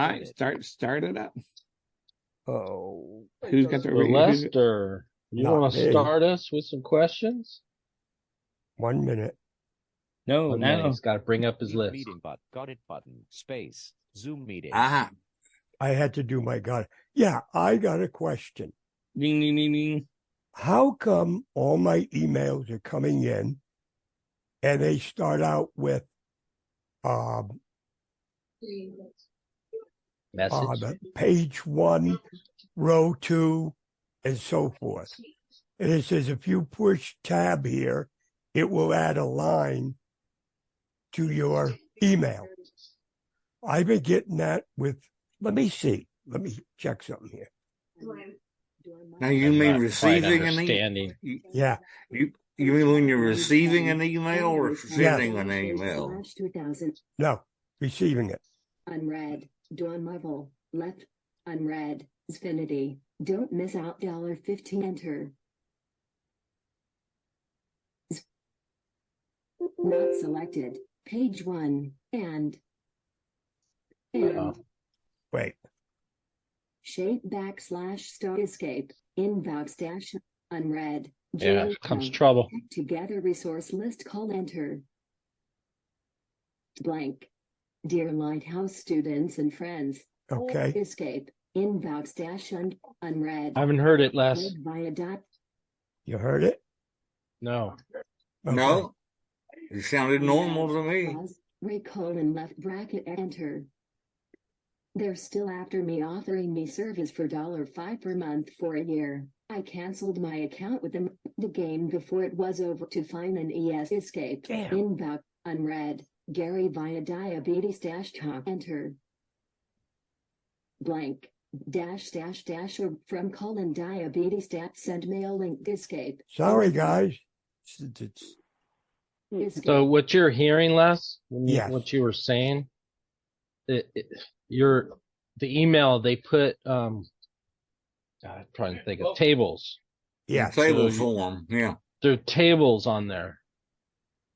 All right, start it up. Oh, Who's got the Lester, you want to start us with some questions? 1 minute. No, he's got to bring up his list. Meeting button, space, Zoom meeting. I had to do my God. Yeah, I got a question. Ding, ding, ding, ding. How come all my emails are coming in and they start out with message, page 1, row 2, and so forth? And it says if you push tab here, it will add a line to your email. I've been getting that with, let me see. Let me check something here. Now you mean receiving an email? Yeah. You mean when you're receiving an email or sending an email? No, receiving it. Unread. Dawn Marvel. Left. Unread. Xfinity. Don't miss out. $15. Enter. Not selected. Page 1. And. Wait. Shape / escape. Inbox dash. Unread. Yeah, here comes trouble. Together resource list. Call enter. Blank. Dear Lighthouse students and friends. Okay. Escape. Inbox dash unread. I haven't heard it, Les. You heard it? No. Okay. No. It sounded normal to me. Colon left bracket enter. They're still after me, offering me service for $5 per month for a year. I canceled my account with them the game before it was over to find an escape. Damn. Inbox unread. Gary via diabetes dash talk enter. Blank dash or from colon diabetes dash send mail link escape. Sorry guys. So what you're hearing, Les, Yes. what you were saying, the email they put I'm trying to think of tables. Yeah. Table form. Yeah. There are tables on there.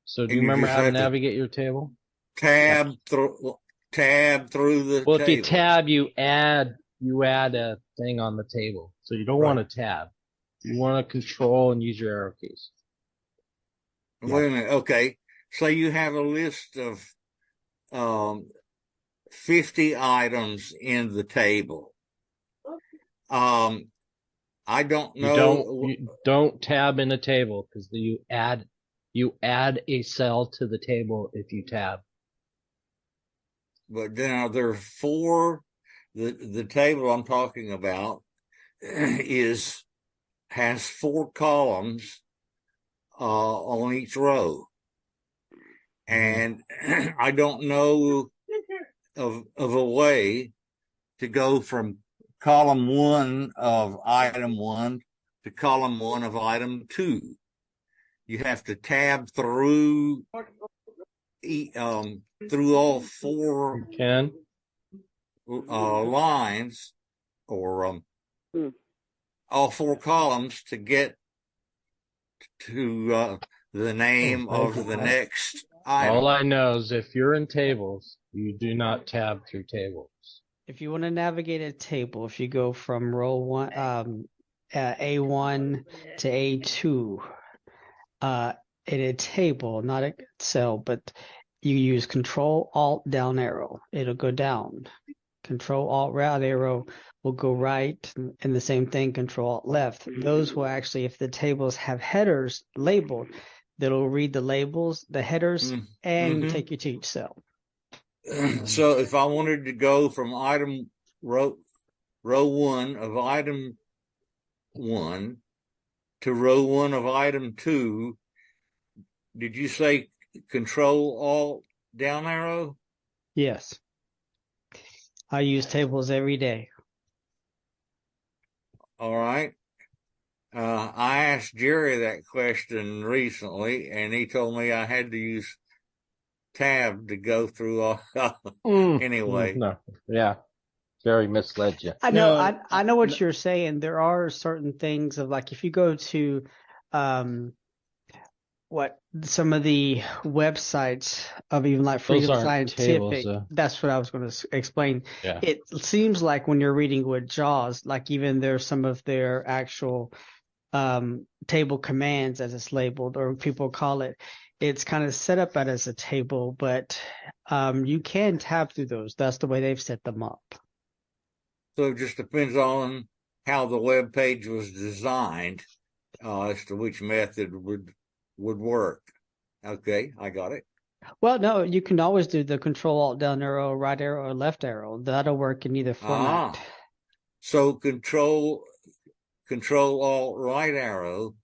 So do you remember how to navigate your table? Tab through the Well, table. if you tab, you add a thing on the table. So you don't want to tab. You want to control and use your arrow keys. Wait a minute. Okay. Say you have a list of 50 items in the table. I don't know. You don't tab in a table because you add a cell to the table if you tab. But now there are 4. The table I'm talking about has 4 columns on each row, and I don't know of a way to go from column 1 of item 1 to column 1 of item 2. You have to tab through all 4 lines or all 4 columns to get to the name of the next item. All I know is if you're in tables, you do not tab through tables. If you want to navigate a table, if you go from row 1, A1 to A2, in a table, not a cell, but you use Control Alt down arrow. It'll go down. Control Alt right arrow will go right, and the same thing, Control Alt left. Those will actually, if the tables have headers labeled, that'll read the labels, the headers, and take you to each cell. So if I wanted to go from row 1 of item 1 to row 1 of item 2, did you say Control Alt down arrow? Yes. I use tables every day. All right. I asked Jerry that question recently, and he told me I had to use tab to go through all. Anyway. No. Yeah. Jerry misled you. I know. I know what you're saying. There are certain things of, like, if you go to what some of the websites of even like Those Freedom aren't tables, Scientific, though. that's what I was going to explain. Yeah. It seems like when you're reading with JAWS, like even there's some of their actual table commands as it's labeled, or people call it, it's kind of set up as a table, but you can tab through those. That's the way they've set them up. So it just depends on how the web page was designed as to which method would work. Okay, I got it. Well, no, you can always do the control alt down arrow, right arrow, or left arrow. That'll work in either format. So control alt right arrow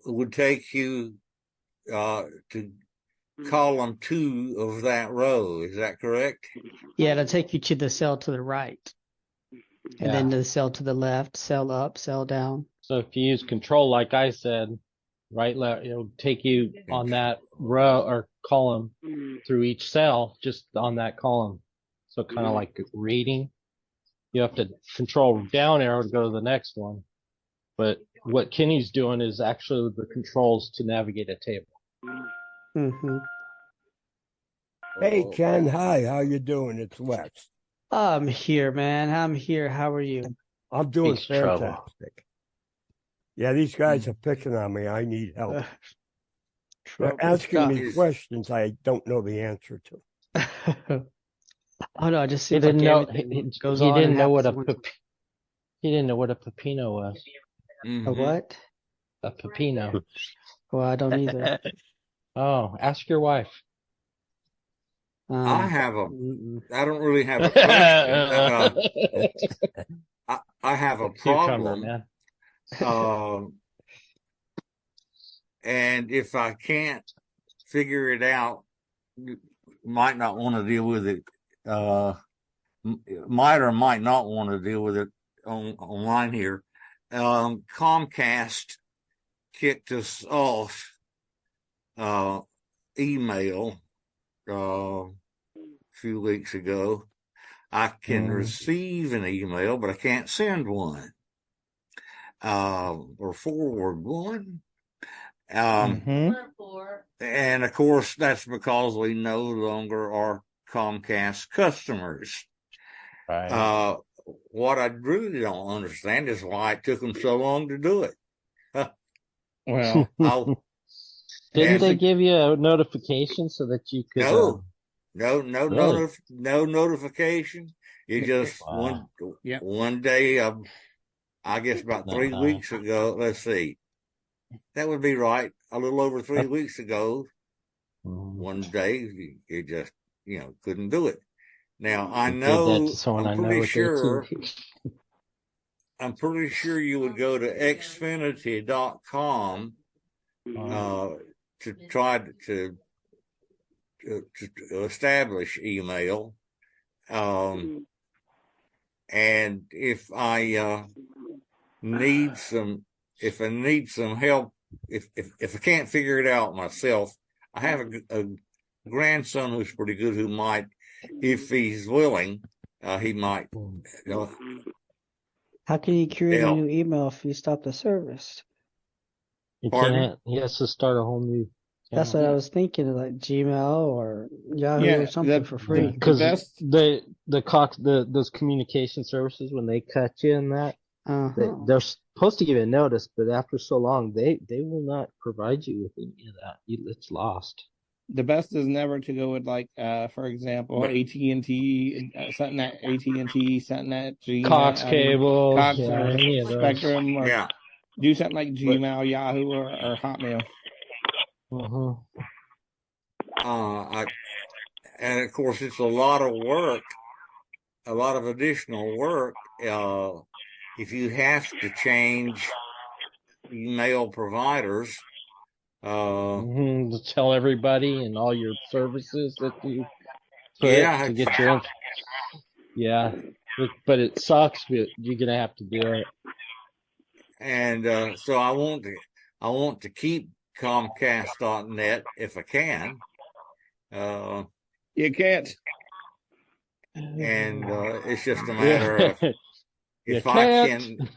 would take you to column 2 of that row. Is that correct? Yeah, it'll take you to the cell to the right. And then the cell to the left, cell up, cell down. So if you use control, like I said, right, left, it'll take you on that row or column through each cell, just on that column. So kind of like reading. You have to control down arrow to go to the next one. But what Kenny's doing is actually the controls to navigate a table. Mm-hmm. Hey, Ken. Hi. How you doing? It's Wes. I'm here, man. I'm here. How are you? I'm doing He's trouble. fantastic. Yeah, these guys are picking on me. I need help. They're asking me questions I don't know the answer to. Oh no, I just He seems didn't like know. everything He goes on. didn't and know what happens a at once. he didn't know what a pepino was. A what? A pepino. Well, I don't either. Oh, ask your wife. I don't really have a question. I have a problem. Man. And if I can't figure it out, might not want to deal with it. Might or might not want to deal with it online here. Comcast kicked us off email a few weeks ago. I can receive an email, but I can't send one or forward one. And of course, that's because we no longer are Comcast customers. Right. What I really don't understand is why it took them so long to do it. Well, didn't they give you a notification so that you could? No notification. You just one day, I guess about 3 weeks ago. Let's see, that would be right. A little over 3 weeks ago, one day you just couldn't do it. Now I know. I'm pretty sure you would go to xfinity.com to try to establish email. And if I need some help, if I can't figure it out myself, I have a grandson who's pretty good, who might, if he's willing, he might. How can you create a new email if you stop the service? He can't. He has to start a whole new. That's what I was thinking, like Gmail or Yahoo or something for free. Because those communication services, when they cut you in that, they're supposed to give you a notice, but after so long, they will not provide you with any of that. It's lost. The best is never to go with, like, for example, AT&T, something at AT&T, something at Gmail, Cox Cable, Cox or any of those. Spectrum, or do something like Gmail, Yahoo, or Hotmail. And of course, it's a lot of work, a lot of additional work. If you have to change email providers, to tell everybody and all your services that you put to get your but it sucks, but you're gonna have to do it. And so I want to keep Comcast.net if I can. You can't. And it's just a matter of if I can.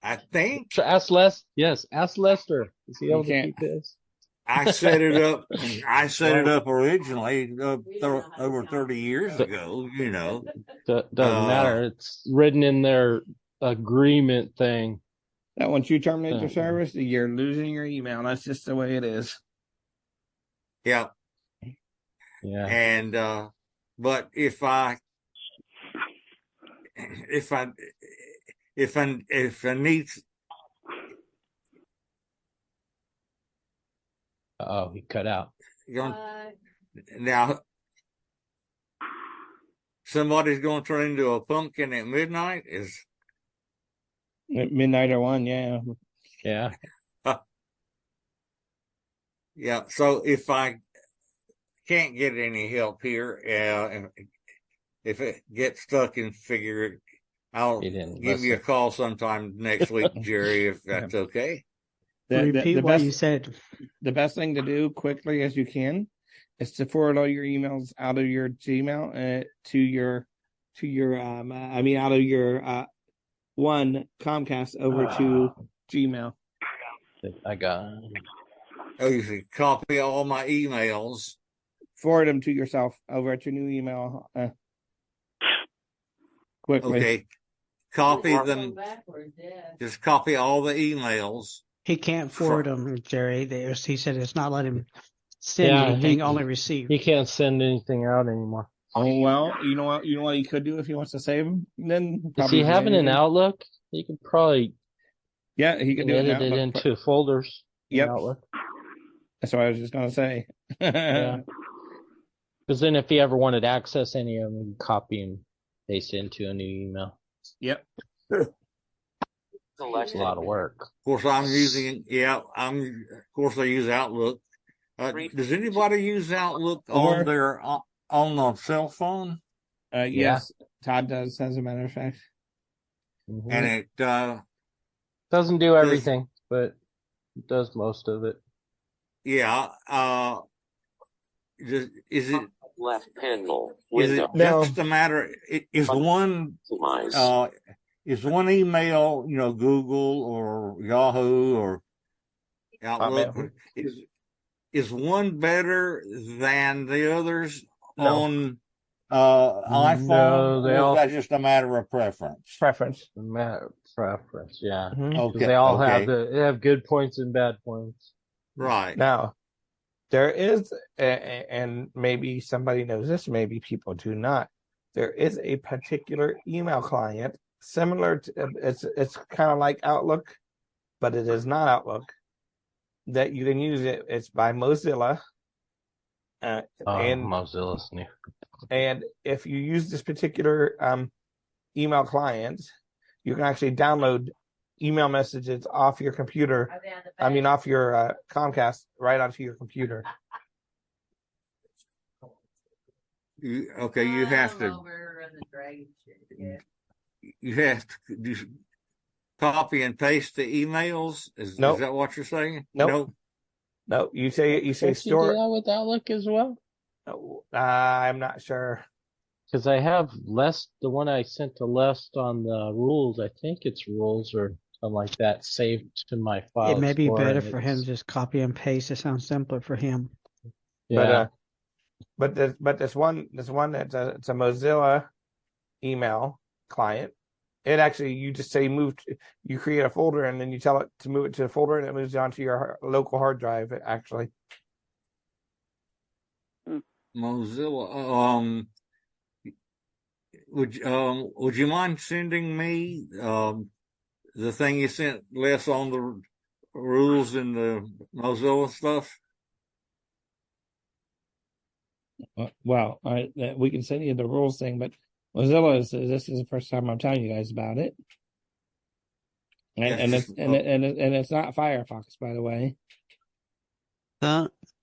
I think. So ask Lester. Is he able to keep this? I set it up. I set it up originally over 30 years ago. You know, Doesn't matter. It's written in their agreement thing. That once you terminate the service, you're losing your email. That's just the way it is. Yeah. Yeah. And but if I need. Oh, he cut out. Now, somebody's going to turn into a pumpkin at midnight? At midnight or 1, yeah. Yeah. Yeah. So if I can't get any help here, if it gets stuck and figure it, I'll give you a call sometime next week, Jerry, if that's okay. Repeat what you said. The best thing to do quickly as you can is to forward all your emails out of your Gmail out of your one Comcast over to Gmail. I got. Oh, you should copy all my emails. Forward them to yourself over at your new email. Quickly. Okay. Copy them. Just copy all the emails. He can't forward them, Jerry. He said it's not letting him send anything, only receive. He can't send anything out anymore. Oh, well, you know what he could do if he wants to save them? Then is he having an Outlook? He could probably he could do edit it into folders. Yep. Outlook. That's what I was just gonna say. Yeah. Because then if he ever wanted to access any of them, he could copy and paste it into a new email. Yep. It's a lot of work. Of course, I use Outlook. Does anybody use Outlook on their on the cell phone? Yes, Todd does, as a matter of fact. Mm-hmm. And it doesn't do everything, but it does most of it. Yeah. Is it left panel? Is it just a matter? Is one email, Google or Yahoo or Outlook? Is one better than the others on iPhone? No, or is that just a matter of preference? Preference, yeah. Mm-hmm. Okay, they all have good points and bad points. Right. Now, there is, and maybe somebody knows this, maybe people do not. There is a particular email client similar to it's kind of like Outlook, but it is not Outlook. That you can use it. It's by Mozilla. And Mozilla's new. And if you use this particular email client, you can actually download email messages off your computer. Off your Comcast right onto your computer. You have to. You have to do copy and paste the emails. Is that what you're saying? Nope. No, you say store. You do that with Outlook as well? I'm not sure. Because I have the one I sent to Lest on the rules. I think it's rules or something like that saved to my file. It may be better for him to just copy and paste. It sounds simpler for him. Yeah. But this one it's a Mozilla email client. It actually, you just say you create a folder and then you tell it to move it to a folder and it moves onto your local hard drive. Actually, Mozilla. Would you mind sending me the thing you sent Les on the rules and the Mozilla stuff? Well, we can send you the rules thing, but Mozilla this is the first time I'm telling you guys about it, and it's not Firefox, by the way.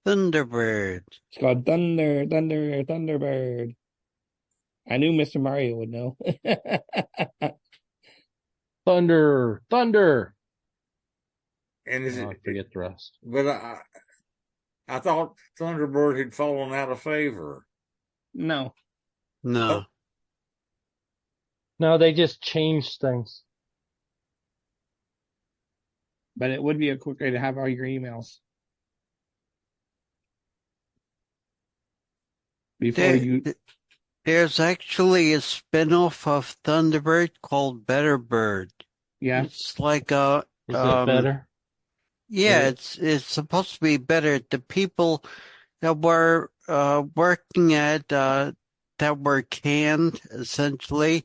Thunderbird. It's called Thunderbird. I knew Mr. Mario would know. Thunder. And is it? Forget the rest. But I thought Thunderbird had fallen out of favor. No. No, they just changed things. But it would be a quick way to have all your emails. before you. There's actually a spinoff of Thunderbird called Better Bird. Yeah. It's like a Is it better? Yeah, it's supposed to be better. The people that were working at that were canned essentially,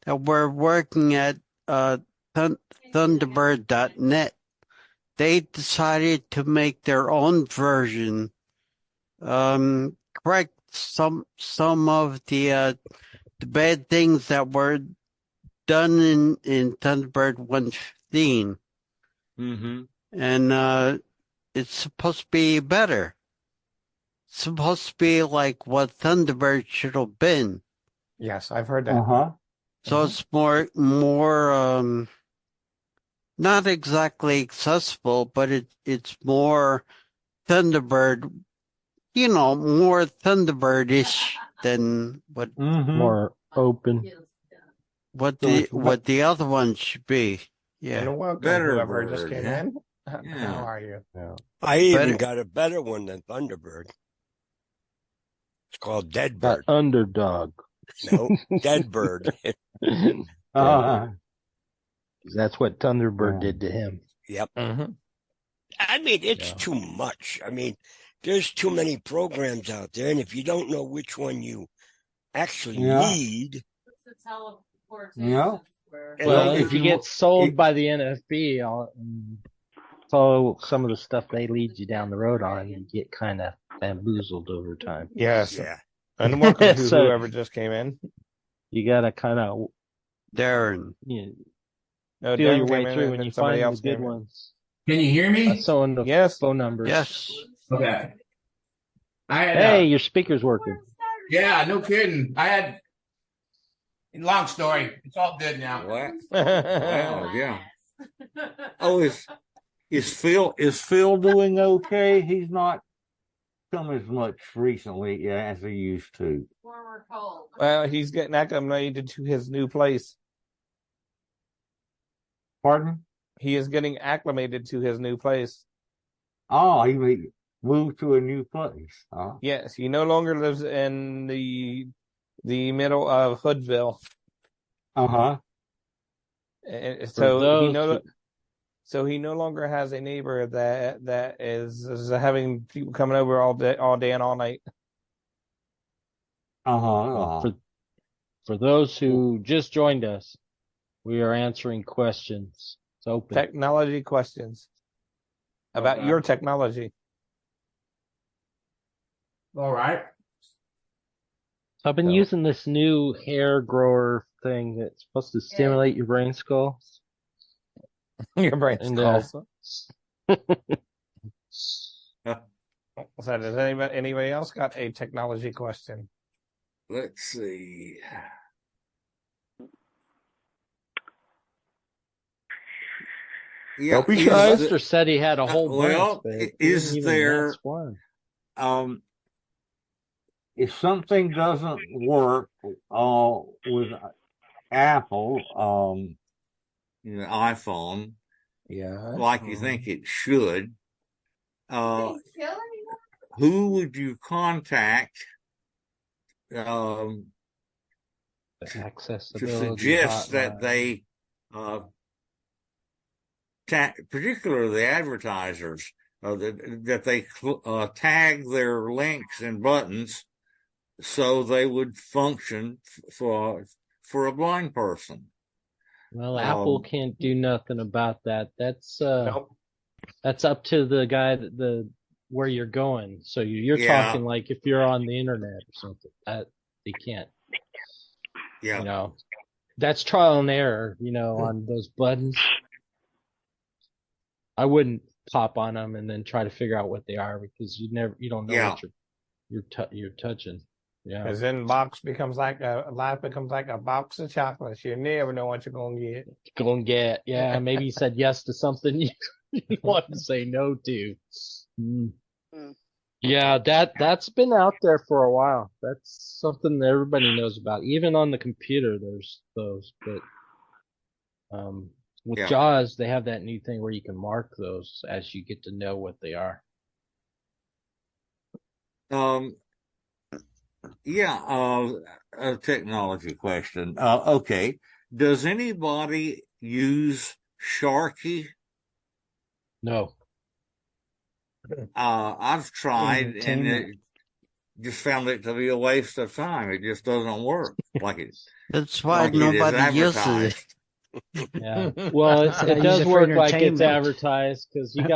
that were working at Thunderbird.net, they decided to make their own version. Correct some of the bad things that were done in Thunderbird 115. Mm-hmm. And it's supposed to be better. It's supposed to be like what Thunderbird should have been. Yes, I've heard that. Uh-huh. So it's more not exactly accessible, but it's more Thunderbird, more Thunderbird-ish than what Mm-hmm. More open. what So the it's what the other one should be. Yeah. And welcome, Better whoever just Bird, came yeah. in. Yeah. How are you? I even Better- got a better one than Thunderbird. It's called Dead Got Bird. underdog. No, Dead Bird. That's what Thunderbird Yeah. did to him. Yep. Mm-hmm. I mean, it's Yeah. too much. I mean, there's too many programs out there, and if you don't know which one you actually Yeah. need, Yeah. and Well, then if you get sold by the NFB, so some of the stuff they lead you down the road on, you get kind of bamboozled over time. Yes. yeah, And welcome to So- whoever just came in. You gotta kind of Darren. No, feel Darren your came way in through and when then you somebody find the else good came in. ones. Can you hear me? Someone the Yes. phone numbers. Yes. Okay. I had, Hey, your speaker's working. yeah, no kidding. I had, long story. It's all good now. Wow. Wow, yeah. Oh, is Phil doing okay? He's not come as much recently as he used to. Well, he's getting acclimated to his new place. Pardon? He is getting acclimated to his new place. Oh, he moved to a new place. Huh? Yes, he no longer lives in the middle of Hoodville. Uh-huh. And those so he no longer has a neighbor that is having people coming over all day and all night. Uh-huh. For those who just joined us, we are answering questions. It's open. Technology questions about Okay. your technology. All right. I've been So- using this new hair grower thing that's supposed to stimulate your brain skull. Your brain And, calls. So does anybody else got a technology question? Let's see. Yeah, Don't be is shy. the- Mister said he had a whole well, bunch, but is he didn't even there- ask one. If something doesn't work with Apple, iPhone, Yeah. like you think it should, who would you contact to Accessibility suggest that hotline. they, particularly the advertisers, that they tag their links and buttons so they would function for a blind person? Well, Apple can't do nothing about that. That's Nope. that's up to the guy where you're going. So you're Yeah. talking like if you're on the internet or something, that they can't. Yeah. That's trial and error. On those buttons. I wouldn't pop on them and then try to figure out what they are because you don't know Yeah. what you're touching. Yeah. Because then life becomes like a box of chocolates. You never know what you're gonna get. Go and get. Yeah. Maybe you said yes to something you want to say no to. Yeah, that's been out there for a while. That's something that everybody knows about. Even on the computer, there's those. But with Yeah. JAWS, they have that new thing where you can mark those as you get to know what they are. Yeah, a technology question. Okay. Does anybody use Sharky? No. I've tried and Entertainment. it just found it to be a waste of time. It just doesn't work That's why like it is nobody uses it. advertised. Yeah. Well, See, I it use does it for work like it's entertainment. advertised because you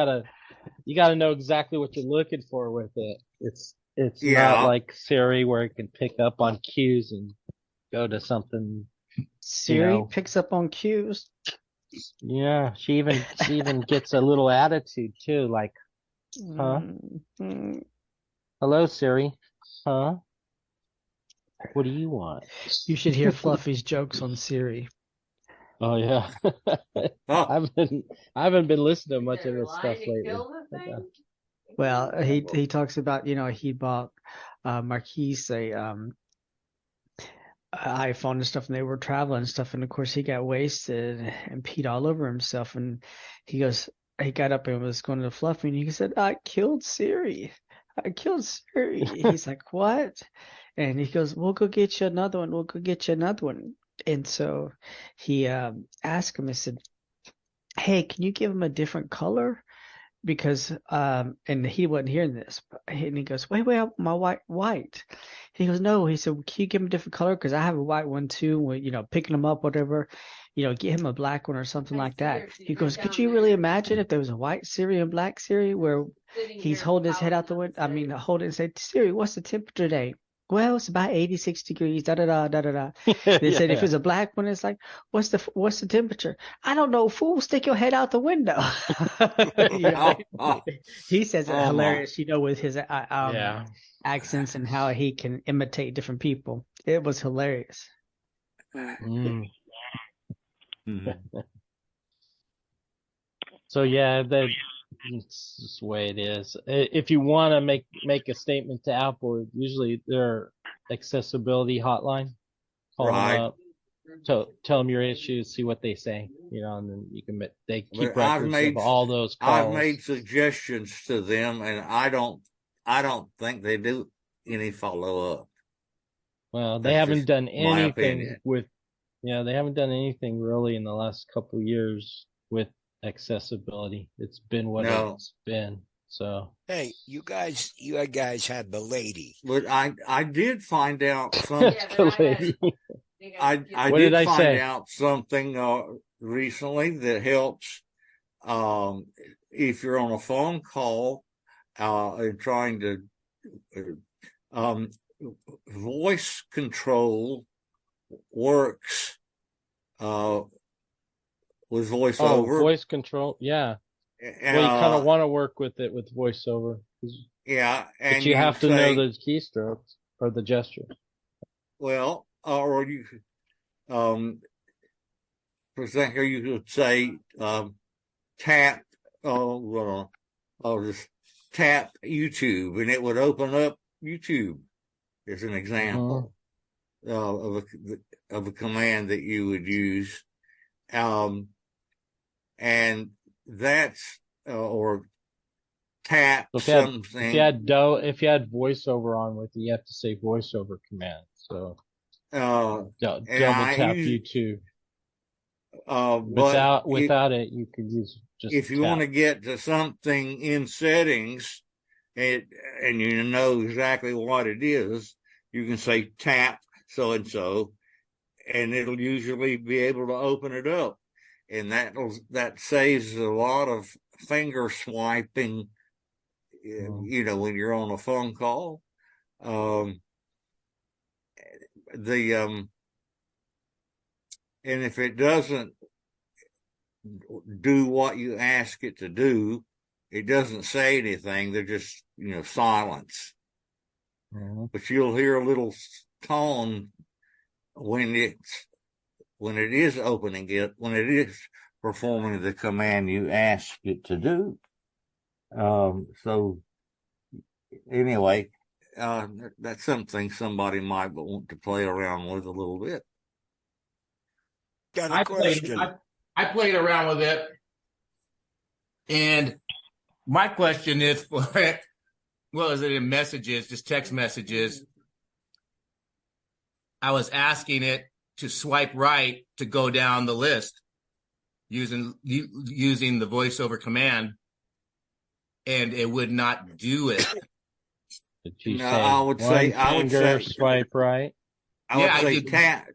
gotta know exactly what you're looking for with it. It's not Yeah. like Siri where it can pick up on cues and go to something. Siri know. picks up on cues. Yeah, she even gets a little attitude too, like, huh? Mm, Hello, Siri. Huh? What do you want? You should hear Fluffy's jokes on Siri. Oh yeah. Oh, I haven't been listening to much of his stuff lately. Well, he talks about, he bought Marquise a iPhone and stuff, and they were traveling and stuff, and of course he got wasted and peed all over himself, and he got up and was going to Fluffy, and he said, I killed Siri. He's like, what? And he goes, we'll go get you another one. We'll go get you another one. And so he asked him, he said, hey, can you give him a different color? Because and he wasn't hearing this, and he goes, wait, my white. He goes, no. He said, can you give him a different color? Because I have a white one too. Picking him up, whatever. Get him a black one or something like that. He goes, could you really imagine if there was a white Siri and black Siri where he's holding his head out the window? I mean, holding and say, Siri, what's the temperature today? Well, it's about 86 degrees. Da da da da da da. They said if it's a black one, it's like, what's the temperature? I don't know, fool. Stick your head out the window. He says it hilarious, with his Yeah. accents and how he can imitate different people. It was hilarious. Mm. Mhm. So yeah, it's just the way it is. If you want to make a statement to Apple, usually their accessibility hotline, call Right. them up, tell them your issues, see what they say, and then they keep But I've records made of all those I've calls. made suggestions to them, and I don't think they do any follow up. Well, they That's haven't just done my anything opinion. they haven't done anything really in the last couple years with accessibility. It's been what No. it's been. So Hey, you guys had the lady. But I did find out some. the lady. I What did did I find say? out something recently that helps if you're on a phone call and trying to voice control works with voiceover. Voice control. Yeah. Well, you kind of want to work with it with voiceover. Yeah, and but you have to know the keystrokes or the gestures. Well, or you for example, you could say tap just tap YouTube, and it would open up YouTube as an example of a command that you would use, and that's or tap something. If you had voiceover on with it, you have to say voiceover command. So double tap YouTube. Without it, you could use just if you want to get to something in settings, and you know exactly what it is, you can say tap so and so, and it'll usually be able to open it up, and that saves a lot of finger swiping. When you're on a phone call, and if it doesn't do what you ask it to do, it doesn't say anything. They're just, silence. But you'll hear a little tone when it is opening it, when it is performing the command you ask it to do. So anyway, that's something somebody might want to play around with a little bit. Got a question. I played around with it, and my question is for it. Well, is it in messages, just text messages? I was asking it to swipe right to go down the list using the voiceover command, and it would not do it. Did you No, say I would say swipe right? I would say tap.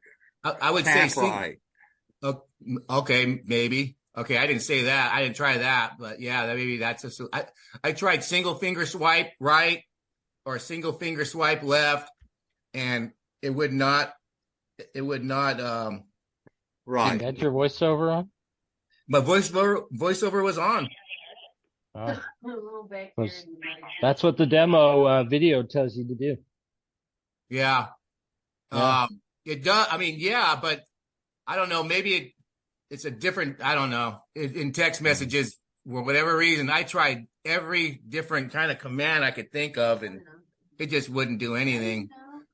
I would say Tap right. Okay, maybe. Okay, I didn't say that. I didn't try that, but yeah, maybe that's I tried single finger swipe right or single finger swipe left, and it would not. Right. You had your voiceover on? My voiceover was on. Oh. That's what the demo video tells you to do. Yeah. Yeah. It does. I mean, yeah, but I don't know. Maybe it's a different. I don't know. In text messages, for whatever reason, I tried every different kind of command I could think of, and it just wouldn't do anything.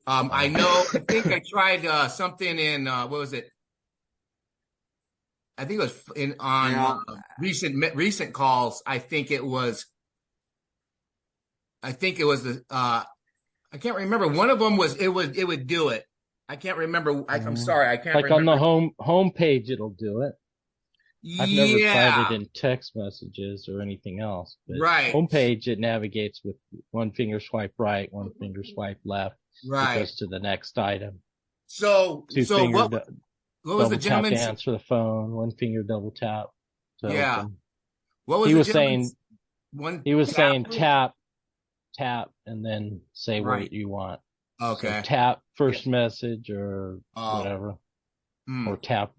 I know. I think I tried something in what was it? I think it was on recent calls. I think it was the. I can't remember. One of them was it would do it. I can't remember. I'm sorry, I can't like remember. on the home page, it'll do it. I've never tried it in text messages or anything else. But right. Homepage, it navigates with one finger swipe right, one finger swipe left. Right. It goes to the next item. So what was the gentleman tap to answer the phone? One finger double tap. Yeah. Open. What was he the was saying? He was tap? saying tap, and then say what you want. Okay. So tap first message or whatever, or tap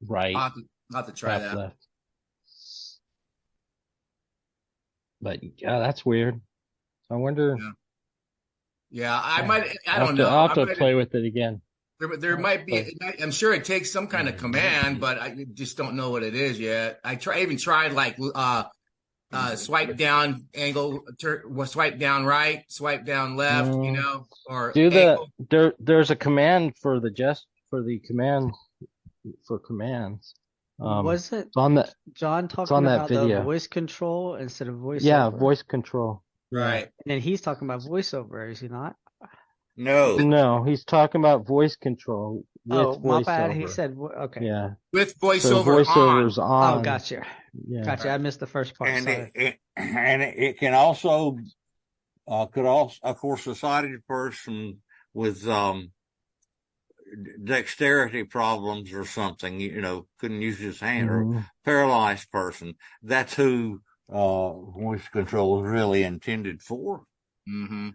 right. I'll have to try that. Left. But yeah, that's weird. I wonder. Yeah, I might. I don't know. I'll have to play with it again. There might be. I'm sure it takes some kind of command, but I just don't know what it is yet. I even tried like swipe down angle, swipe down right, swipe down left, or do there's a command for the command for commands. Was it on that John talking about the voice control instead of voiceover? Yeah, voice control. Right. And then he's talking about voiceover, is he not? No, he's talking about voice control. With my bad. He said, okay. Yeah. With voiceover voiceover's on. Oh, gotcha. Yeah. Gotcha. I missed the first part. And Sorry. it can also, of course, a sighted person with dexterity problems or something, couldn't use his hand, or paralyzed person. That's who voice control is really intended for. Mm-hmm.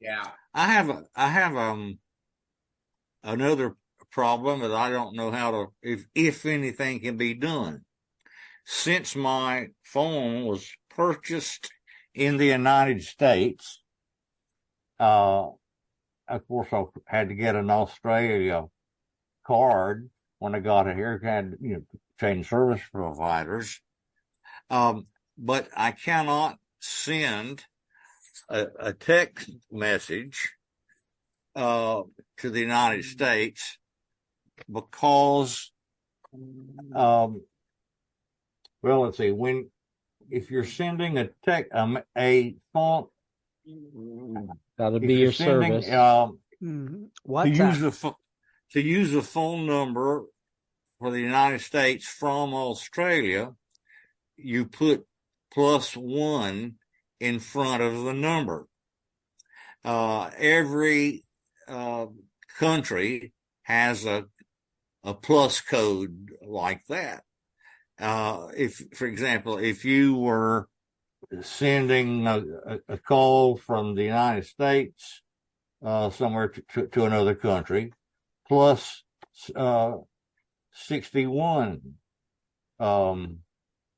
Yeah. I have another problem that I don't know how to, if anything can be done. Since my phone was purchased in the United States, of course, I had to get an Australia card when I got it here. I had change service providers, but I cannot send a text message to the United States because, let's see, if you're sending a phone, gotta be your service. To use a phone number for the United States from Australia, you put +1 in front of the number. Every country has a plus code like that. For example, if you were sending a call from the United States somewhere to another country, plus 61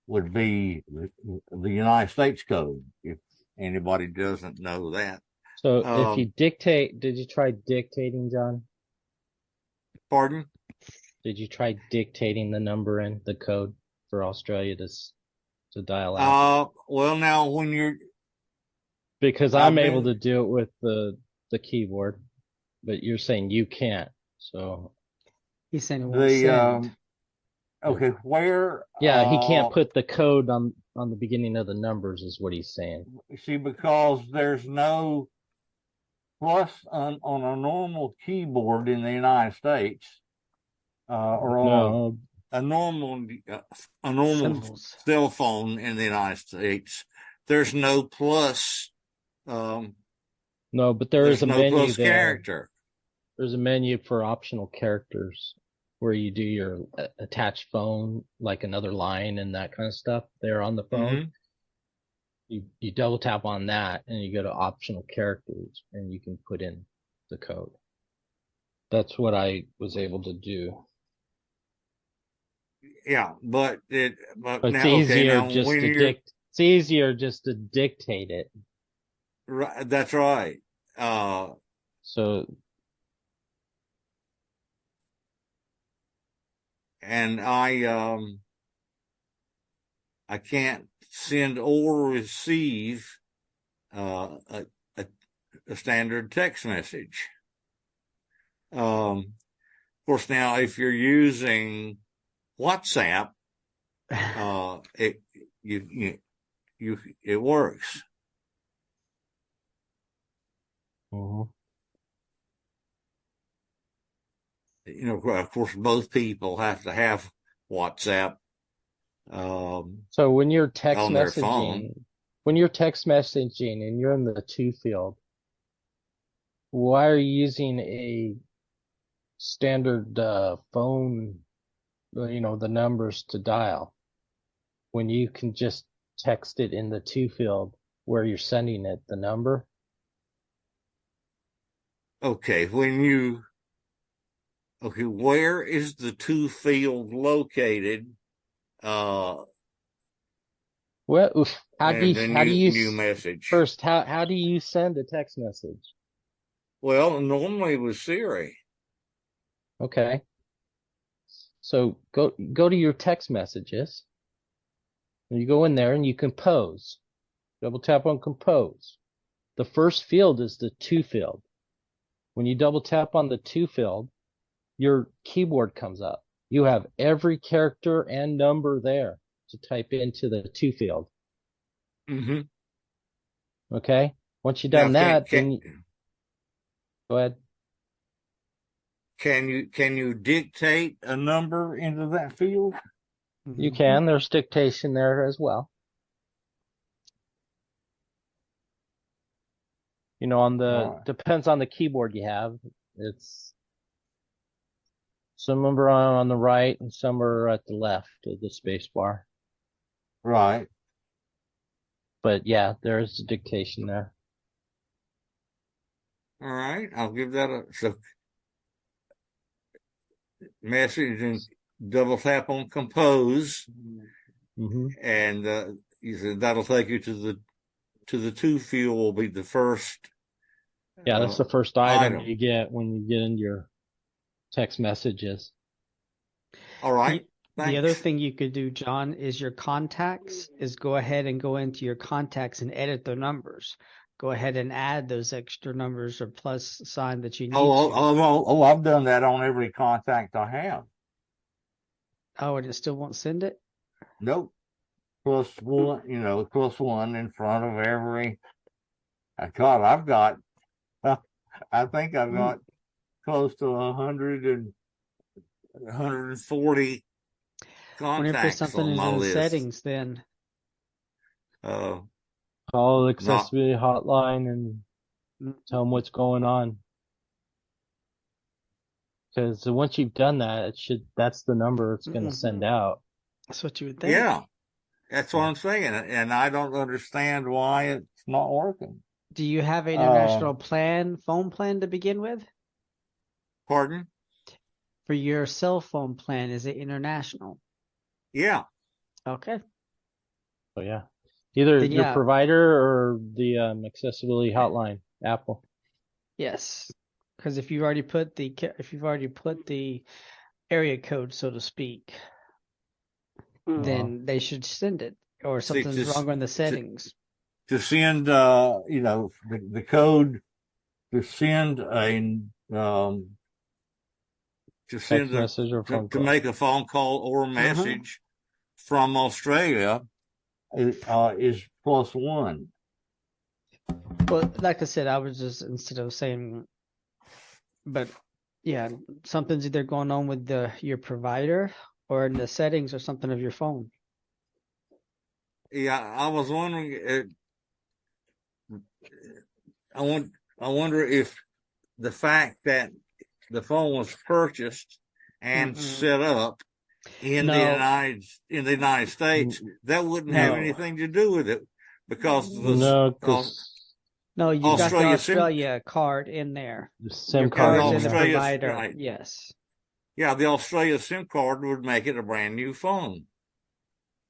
would be the United States code, if anybody doesn't know that. So if you dictate, did you try dictating, John? Pardon? Did you try dictating the number in the code for Australia to dial out? Well, now when you're, because I'm able to do it with the keyboard, but you're saying you can't. So he's saying it won't send. Okay, where? Yeah, he can't put the code on the beginning of the numbers, is what he's saying. See, because there's no plus on a normal keyboard in the United States, or on a normal Symbols. cell phone in the United States, there's no plus. No, but there There's is a no menu plus there. character. There's a menu for optional characters where you do your attached phone, like another line and that kind of stuff there on the phone. You double tap on that and you go to optional characters and you can put in the code. That's what I was able to do. Yeah, but But it's now, easier now just when to you're it's easier just to dictate it. right, that's right. So And I can't send or receive a standard text message. Of course, now if you're using WhatsApp, it works. You know, of course, both people have to have WhatsApp. So when you're text on their phone. when you're text messaging and you're in the to field, why are you using a standard phone, the numbers to dial, when you can just text it in the to field where you're sending it the number? Okay, where is the to field located? Well, how do you new message? First, how do you send a text message? Well, normally with Siri. Okay. So go to your text messages. And you go in there and you compose. Double tap on compose. The first field is the to field. When you double tap on the to field, your keyboard comes up. You have every character and number there to type into the to field. Okay. Once you've done that, then go ahead. Can you dictate a number into that field? You can. There's dictation there as well. Depends on the keyboard you have. It's some are on the right and some are at the left of the space bar. Right. But yeah, there is dictation there. All right, I'll give that message and double tap on compose, and you said that'll take you to the to field. Will be the first. Yeah, that's the first item you get when you get into your text messages. All right. The other thing you could do, John, is your contacts. Is go ahead and go into your contacts and edit the numbers. Go ahead and add those extra numbers or plus sign that you need. I've done that on every contact I have. Oh, and it still won't send it? Nope. Plus one in front of every. God, I think I've got close to 140 contacts on my list. Settings then. Call the accessibility hotline and tell them what's going on. Because once you've done that, that's the number it's going to send out. That's what you would think. Yeah, that's what I'm saying, and I don't understand why it's not working. Do you have an international phone plan to begin with? Pardon? For your cell phone plan, is it international? Yeah. Okay. Oh yeah. Either your provider or the accessibility hotline, Apple. Yes, because if you've already put the area code, so to speak, then they should send it, or something's wrong in the settings. To send, the code to send message or phone call. To make a phone call or a message from Australia is +1. Well, like I said, I was just instead of saying, but yeah, something's either going on with your provider or in the settings or something of your phone. Yeah, I was wondering. I wonder if the fact that the phone was purchased and set up in the United States, that wouldn't have anything to do with it, because No, no, you got the Australia card in there. The SIM Your card card's in the provider. Right. Yes. Yeah, the Australia SIM card would make it a brand new phone.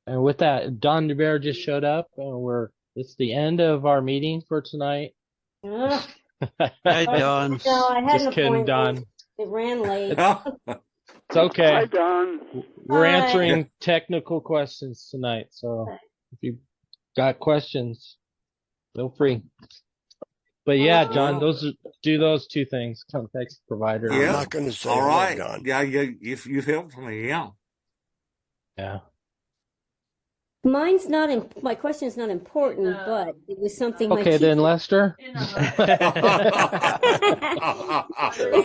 And with that, Don DeBear just showed up, and it's the end of our meeting for tonight. Hi, Don. No, I had Just an kidding, appointment. Don. It ran late. It's okay. Hi, Don. We're Hi. answering technical questions tonight, so if you got questions, feel free. But yeah, John, do those two things. Contact provider. I'm not going to say all right. Don. Yeah, you've helped me. Yeah. Yeah. Mine's not. My question's not important, but it was something. Okay, then Lester. It's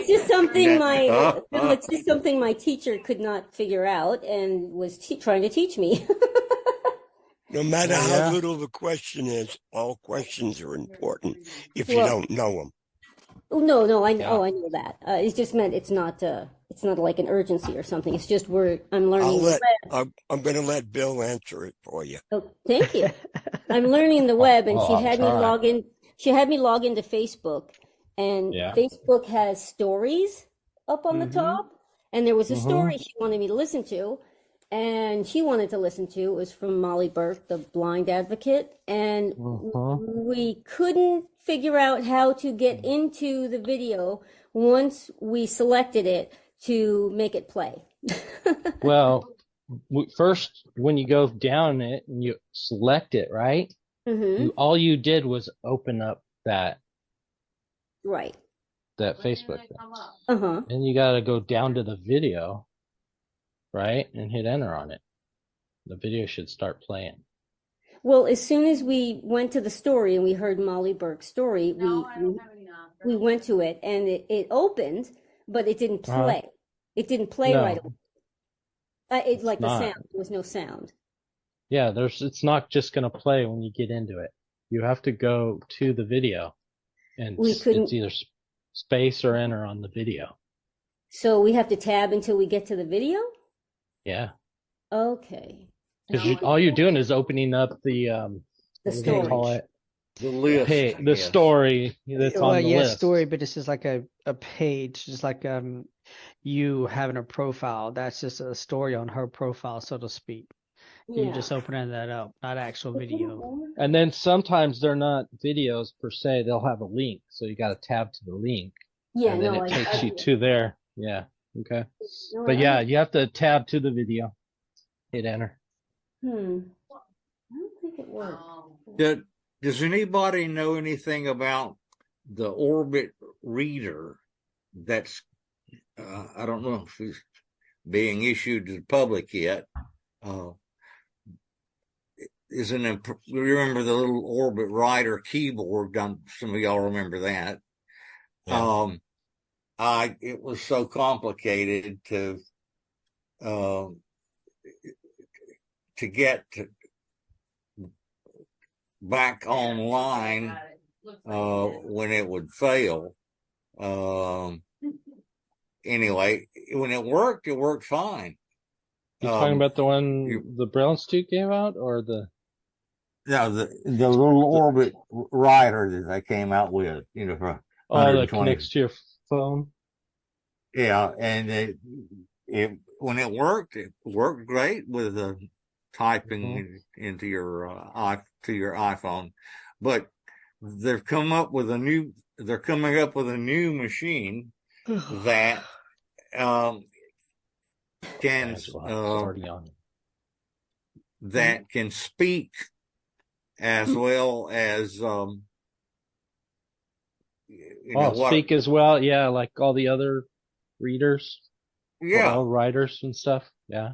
just something it's just something my teacher could not figure out and was trying to teach me. No matter how little the question is, all questions are important if you don't know them. No, I know that. It just meant it's not like an urgency or something. It's just I'm learning. I'm going to let Bill answer it for you. Oh, thank you. I'm learning the web, and she had me log in. She had me log into Facebook, and Facebook has stories up on the top, and there was a story she wanted me to listen to. And she wanted to listen to. It was from Molly Burke, the blind advocate. And we couldn't figure out how to get into the video once we selected it to make it play. Well, first, when you go down it and you select it, right? All you did was open up that Facebook thing. And you got to go down to the video. Right? And hit enter on it. The video should start playing. Well, as soon as we went to the story and we heard Molly Burke's story, we went to it and it opened, but it didn't play. It didn't play right away. The sound. There was no sound. Yeah, it's not just going to play when you get into it. You have to go to the video. And it's either space or enter on the video. So we have to tab until we get to the video? Yeah. Okay. Because all you're doing is opening up the story. Call it? The list. The story that's on the list. Story, but it's just like a page, just like you having a profile. That's just a story on her profile, so to speak. Yeah. You're just opening that up, not actual video. And then sometimes they're not videos per se. They'll have a link, so you got to tab to the link. Yeah, and then it takes you to there. Yeah. Okay. But yeah, you have to tab to the video. Hit enter. I don't think it worked. Does anybody know anything about the Orbit reader that's, I don't know if it's being issued to the public yet. You remember the little Orbit Writer keyboard? Some of y'all remember that. Yeah. It was so complicated to get back online when it would fail. Anyway, when it worked fine. You're talking about the one the Braille Institute gave out, or the little Orbit Writer that they came out with, for that connects to your phone. Yeah, and when it worked great with typing into your iPhone, but they're coming up with a new machine that can speak as well as speak as well. Yeah, like all the other readers. Yeah, all writers and stuff. Yeah.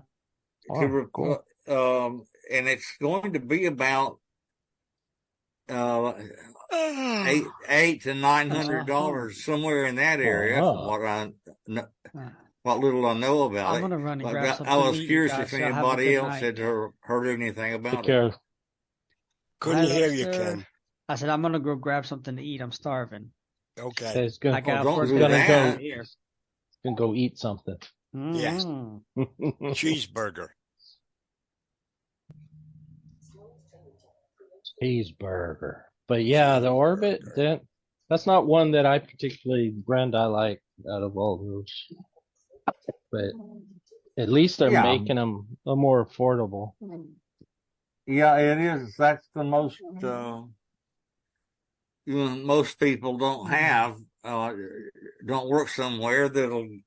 Cool. And it's going to be about $800 to $900 somewhere in that area. From what little I know about I'm it. gonna run and But grab something I to was eat, curious guys. if Y'all have a anybody good else had night. heard anything Take about it. care. Couldn't Hi, hear you, Lester. Ken. I said I'm gonna go grab something to eat. I'm starving. Okay. He's gonna, I got don't work do to do that. here. gonna go eat something. Yes. Mm-hmm. Cheeseburger. Cheeseburger. But yeah, the Orbit, that's not one that I particularly, brand I like out of all those. But at least they're Yeah. making them a more affordable. Yeah, it is. That's the most, most people don't have, don't work somewhere that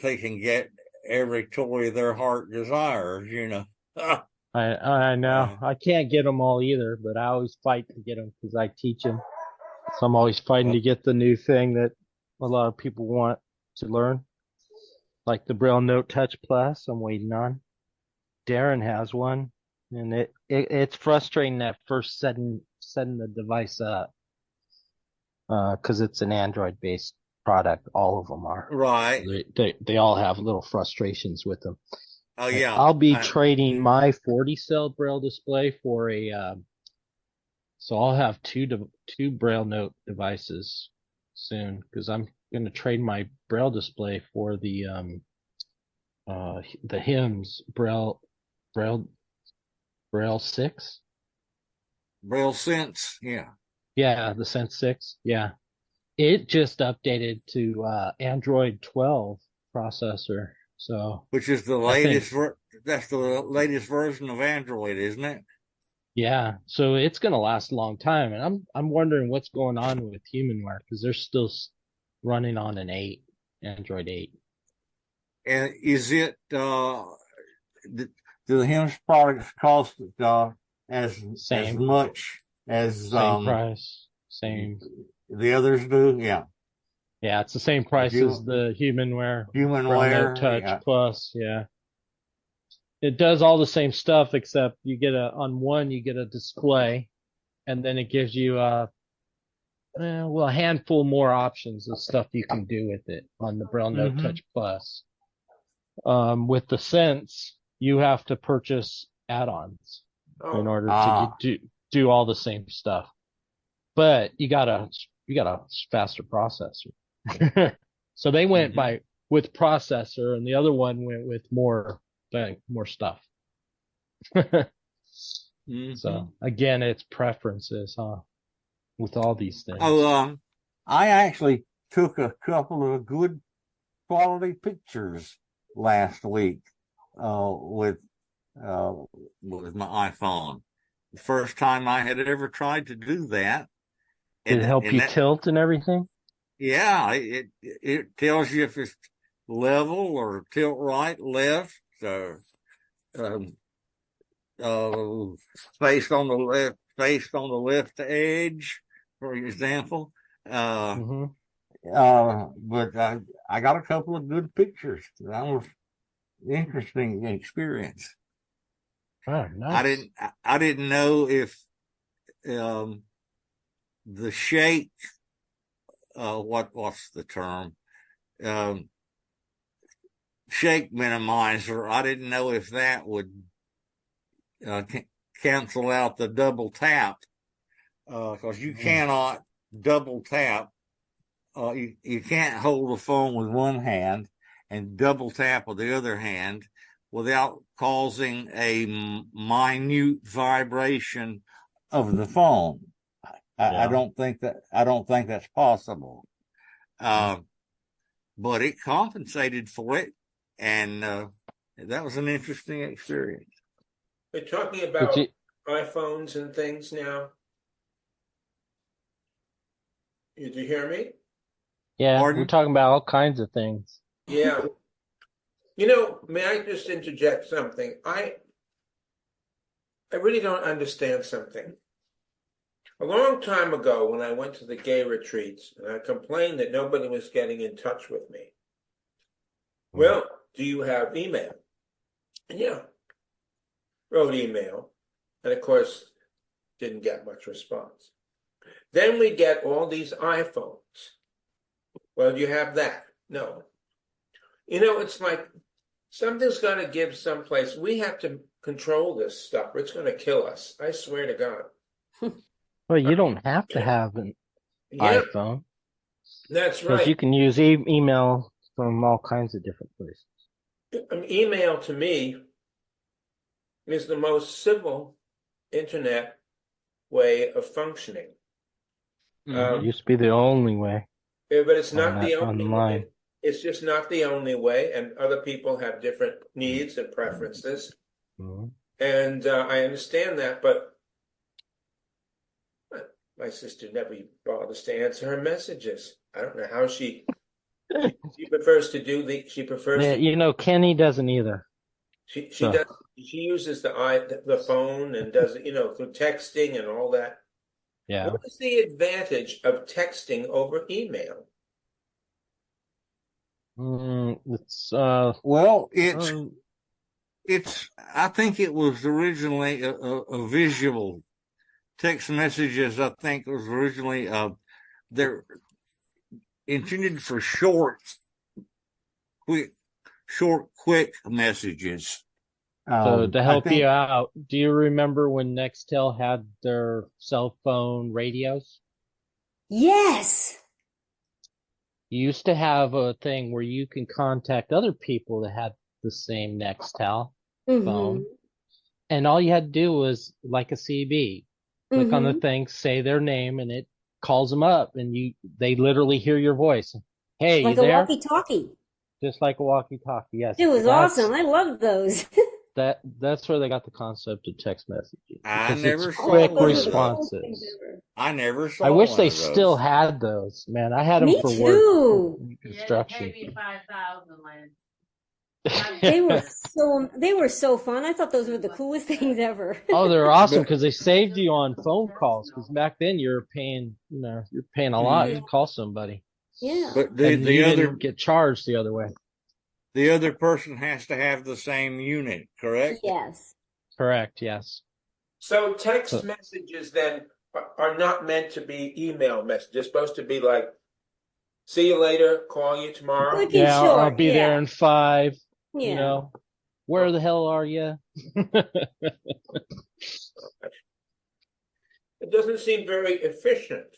they can get every toy their heart desires, I know. I can't get them all either, but I always fight to get them because I teach them. So I'm always fighting to get the new thing that a lot of people want to learn. Like the Braille Note Touch Plus, I'm waiting on. Darren has one, and it's frustrating at first setting the device up, because it's an Android based product. All of them are. Right. They all have little frustrations with them. Oh yeah. I'll be trading my 40 cell Braille display for so I'll have two Braille Note devices soon, because I'm going to trade my Braille display for the hymns Braille 6. Braille Sense, yeah. Yeah, the Sense 6. Yeah. It just updated to Android 12 processor. So which is the latest that's the latest version of Android, isn't it? Yeah, so it's going to last a long time, and I'm wondering what's going on with HumanWare, because they're still running on an Android 8. And is it do the HIMS products cost as much as same price, same the others do? Yeah. Yeah, it's the same price as the HumanWare Braille Note Touch Plus. Yeah. It does all the same stuff, except you get on one you get a display, and then it gives you a handful more options of stuff you can do with it on the Braille Note Touch Plus. With the Sense, you have to purchase add-ons in order to do all the same stuff, but you got a faster processor. So they went with processor, and the other one went with more stuff. So again, it's preferences, with all these things. I actually took a couple of good quality pictures last week with my iPhone. The first time I had ever tried to do that. Did it help you tilt and everything? Yeah, it tells you if it's level or tilt right, left, or faced on the left edge, for example. But I got a couple of good pictures. That was an interesting experience. Oh, nice. I didn't know if the shake, what's the term? Shake minimizer. I didn't know if that would cancel out the double tap, because you cannot double tap. You can't hold the phone with one hand and double tap with the other hand without causing a minute vibration of the phone. I don't think that's possible. But it compensated for it, and that was an interesting experience. They're talking about iPhones and things now. Did you hear me? Yeah, we're talking about all kinds of things. Yeah. May I just interject something? I really don't understand something. A long time ago, when I went to the gay retreats, and I complained that nobody was getting in touch with me. Well, do you have email? And wrote email. And of course, Didn't get much response. Then we get all these iPhones. Well, do you have that? No. It's like something's got to give someplace. We have to control this stuff, or it's going to kill us. I swear to God. Well, you don't have to have an iPhone. That's because right. you can use email from all kinds of different places. An email to me is the most civil internet way of functioning. It used to be the only way. But it's not the only online. way. It's just not the only way, and other people have different needs and preferences. Mm-hmm. And I understand that, but my sister never bothers to answer her messages. I don't know how she prefers to do she prefers to, Kenny doesn't either. she does, she uses the phone and does it, through texting and all that. Yeah. What is the advantage of texting over email? It's I think it was originally a visual text messages. I think it was originally they're intended for short, quick messages. So to help you out, do you remember when Nextel had their cell phone radios? Yes. You used to have a thing where you can contact other people that had the same Nextel phone. And all you had to do was, like a CB, click on the thing, say their name, and it calls them up, and they literally hear your voice. Hey, like you there? Like a walkie-talkie. Just like a walkie-talkie, yes. It was awesome. I loved those. That's where they got the concept of text messaging. I never saw quick one responses. I never saw. I wish one they of those. still had those. Man, I had them Me for too. work. Construction. Yeah, they paid me $5,000, They were so fun. I thought those were the coolest things ever. Oh, they're awesome because they saved you on phone calls. Because back then you're paying a lot to call somebody. Yeah. But you the other didn't get charged the other way. The other person has to have the same unit, correct? Yes. Correct. Yes. So text messages then are not meant to be email messages. They're supposed to be like, "See you later. Call you tomorrow." Yeah, I'll be there in 5. Yeah. Where the hell are you? It doesn't seem very efficient.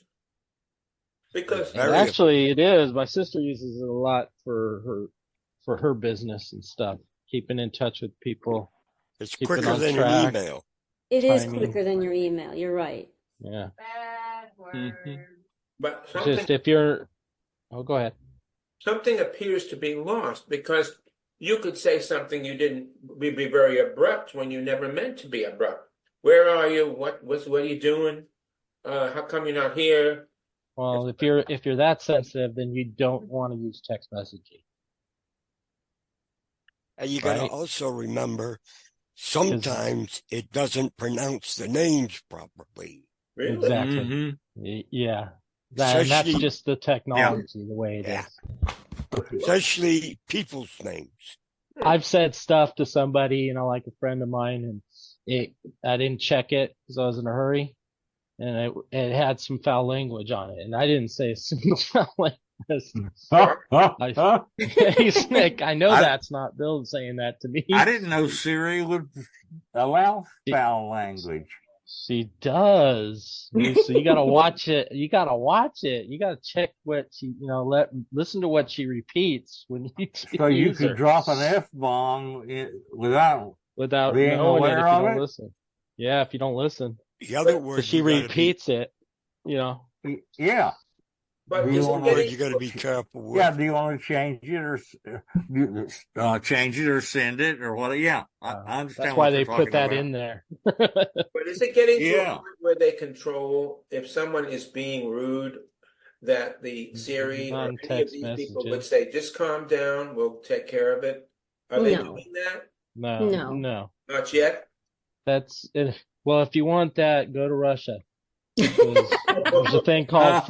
Because actually, it is. My sister uses it a lot for her business and stuff, keeping in touch with people. It's quicker than an email. It is quicker than your email. You're right. Yeah. Bad word. But just if you're, go ahead. Something appears to be lost because you could say something you didn't be very abrupt when you never meant to be abrupt. Where are you? What are you doing? How come you're not here? Well, if you're that sensitive, then you don't want to use text messaging. And you got to also remember, sometimes it doesn't pronounce the names properly. Really? Exactly. Yeah. That's just the technology, the way it is. Especially people's names. I've said stuff to somebody, like a friend of mine, and I didn't check it because I was in a hurry, and it had some foul language on it, and I didn't say a single foul language. Hey, Snick, I know that's not Bill saying that to me. I didn't know Siri would allow foul language. She does. So you gotta watch it. You gotta check what she, listen to what she repeats when you. So you could drop an F-bomb without being knowing it if you aware of don't it? listen. Yeah, if you don't listen. The other word, she repeats it. Yeah. But you got to be careful with. Yeah. Do you want to change it or send it or what? Yeah. I understand. That's why they put that in there. But is it getting to a point where they control if someone is being rude, that the Siri or any of these people would say, "Just calm down, we'll take care of it"? Are they doing that? No. Not yet. That's it. Well, if you want that, go to Russia. There's a thing called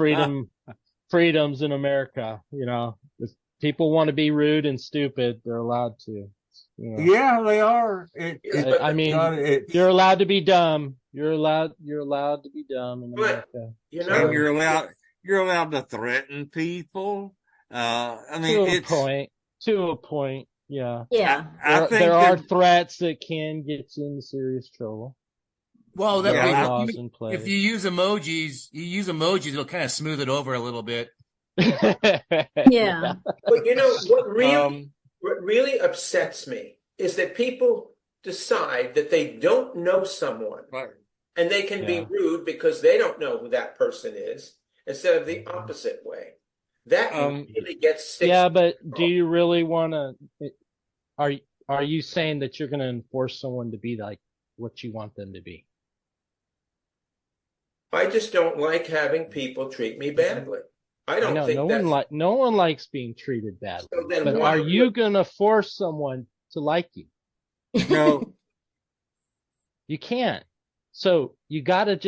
freedoms in America. If people want to be rude and stupid, they're allowed to. Yeah, they are. I mean, you're allowed to be dumb. You're allowed to be dumb in America. And you're allowed to threaten people. I mean, to a point. Yeah. Yeah. I think there are threats that can get you into serious trouble. Well, there are laws in place. If you use emojis, it'll kind of smooth it over a little bit. Yeah. But you know what really upsets me is that people decide that they don't know someone, and they can be rude because they don't know who that person is, instead of the opposite way. That really gets sticks. Yeah, but do you really want to? Are you saying that you're going to enforce someone to be like what you want them to be? I just don't like having people treat me badly. I don't think no one likes being treated badly. So then but are you going to force someone to like you? No. You can't. So you got to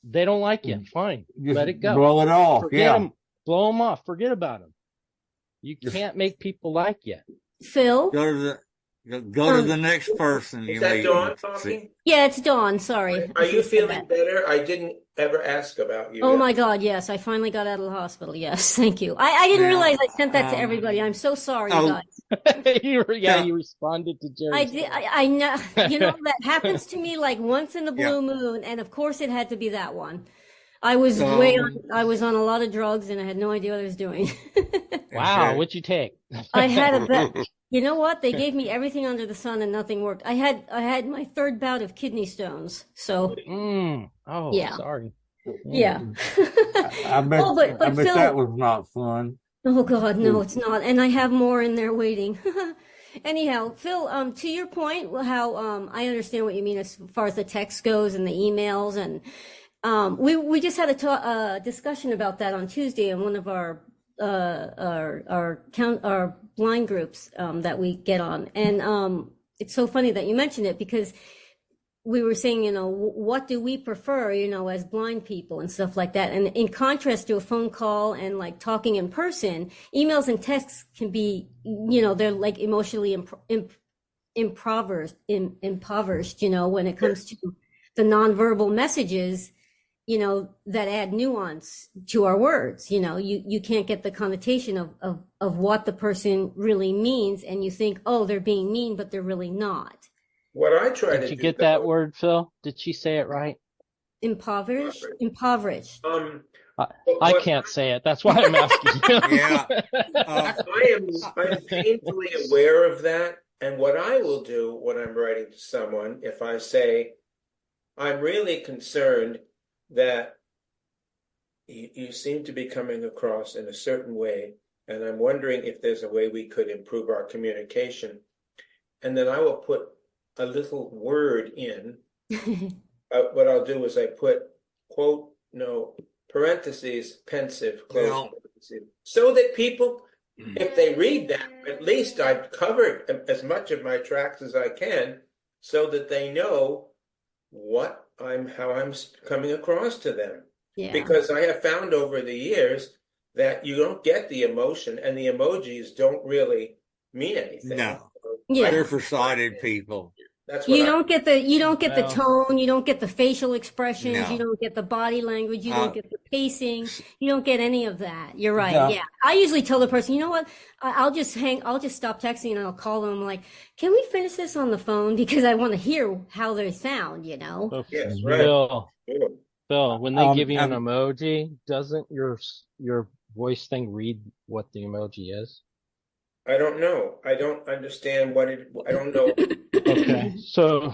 they don't like you. Fine. Just let it go. blow it off. Blow them off. Forget about them. You can't make people like you. Phil? Go to the next person. Is that Dawn talking? Yeah, it's Dawn. Sorry. Are you feeling better? I didn't ever ask about you. Oh my God, yes. I finally got out of the hospital. Yes, thank you. I didn't realize I sent that to everybody. I'm so sorry, you guys. You responded to Jerry. I did. I know. You know, that happens to me like once in the blue moon, and of course it had to be that one. I was I was on a lot of drugs, and I had no idea what I was doing. Wow, what'd you take? I had a bet. You know what? They gave me everything under the sun, and nothing worked. I had my third bout of kidney stones. So. Sorry. Yeah. I bet, but Phil, that was not fun. Oh God, no, it's not. And I have more in there waiting. Anyhow, Phil, to your point, how I understand what you mean as far as the text goes and the emails, and we just had a discussion about that on Tuesday in one of our blind groups that we get on, and it's so funny that you mentioned it, because we were saying, what do we prefer, as blind people and stuff like that. And in contrast to a phone call and like talking in person, emails and texts can be, they're like emotionally impoverished, when it comes to the nonverbal messages, that add nuance to our words. You can't get the connotation of what the person really means. And you think, oh, they're being mean, but they're really not. What I try to do. Did you get that word, Phil? Did she say it right? Impoverished. I can't say it. That's why I'm asking you. I'm painfully aware of that. And what I will do when I'm writing to someone, if I say, I'm really concerned that you seem to be coming across in a certain way, and I'm wondering if there's a way we could improve our communication. And then I will put a little word in. What I'll do is I put, quote, parentheses, pensive, close parentheses, so that people, if they read that, at least I've covered as much of my tracks as I can, so that they know how I'm coming across to them. Yeah. Because I have found over the years that you don't get the emotion, and the emojis don't really mean anything. No. Yeah. They're for sighted people. That's what you don't get the tone, you don't get the facial expressions, you don't get the body language, you don't get the pacing, you don't get any of that. You're right. Yeah. I usually tell the person, you know what? I'll just stop texting and I'll call them like, can we finish this on the phone? Because I want to hear how they sound, Yes, right. Phil, when they give you an emoji, doesn't your voice thing read what the emoji is? I don't know. I don't understand I don't know. Okay. So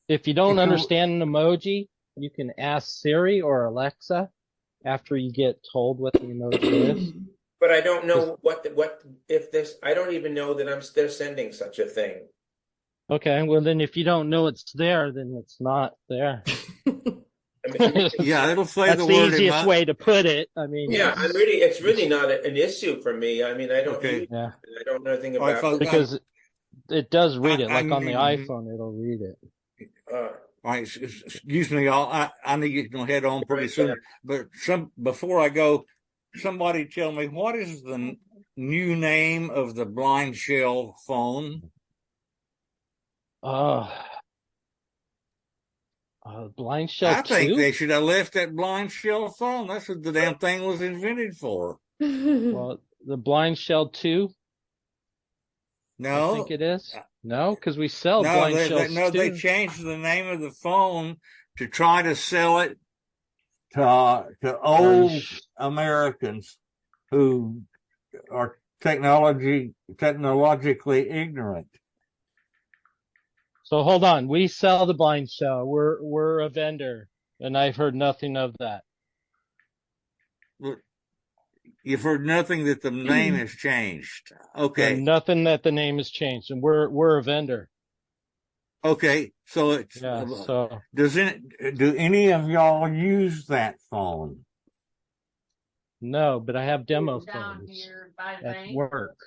if you don't understand an emoji, you can ask Siri or Alexa after you get told what the emoji is. But I don't know I don't even know that they're sending such a thing. Okay. Well, then if you don't know it's there, then it's not there. Yeah, it'll say that's the the word. Easiest way to put it. I mean, yeah, it's really not an issue for me. I mean, I don't. I don't know anything about it because it does read it. Like on the iPhone, it'll read it. All right, excuse me, I need to head on pretty soon. But before I go, somebody tell me what is the new name of the blind shell phone? Blind shell I think 2? they should have left that blind shell phone. That's what the damn thing was invented for. Well, the blind shell 2? No, I think it is. No, because we sell no, blind shells they too. changed the name of the phone to try to sell it to old Americans who are technologically ignorant. So hold on, we sell the blind shell. We're a vendor, and I've heard nothing of that. You've heard nothing that the name has changed. Okay. And nothing that the name has changed, and we're a vendor. Okay, so it's so do any of y'all use that phone? No, but I have demo phones at work.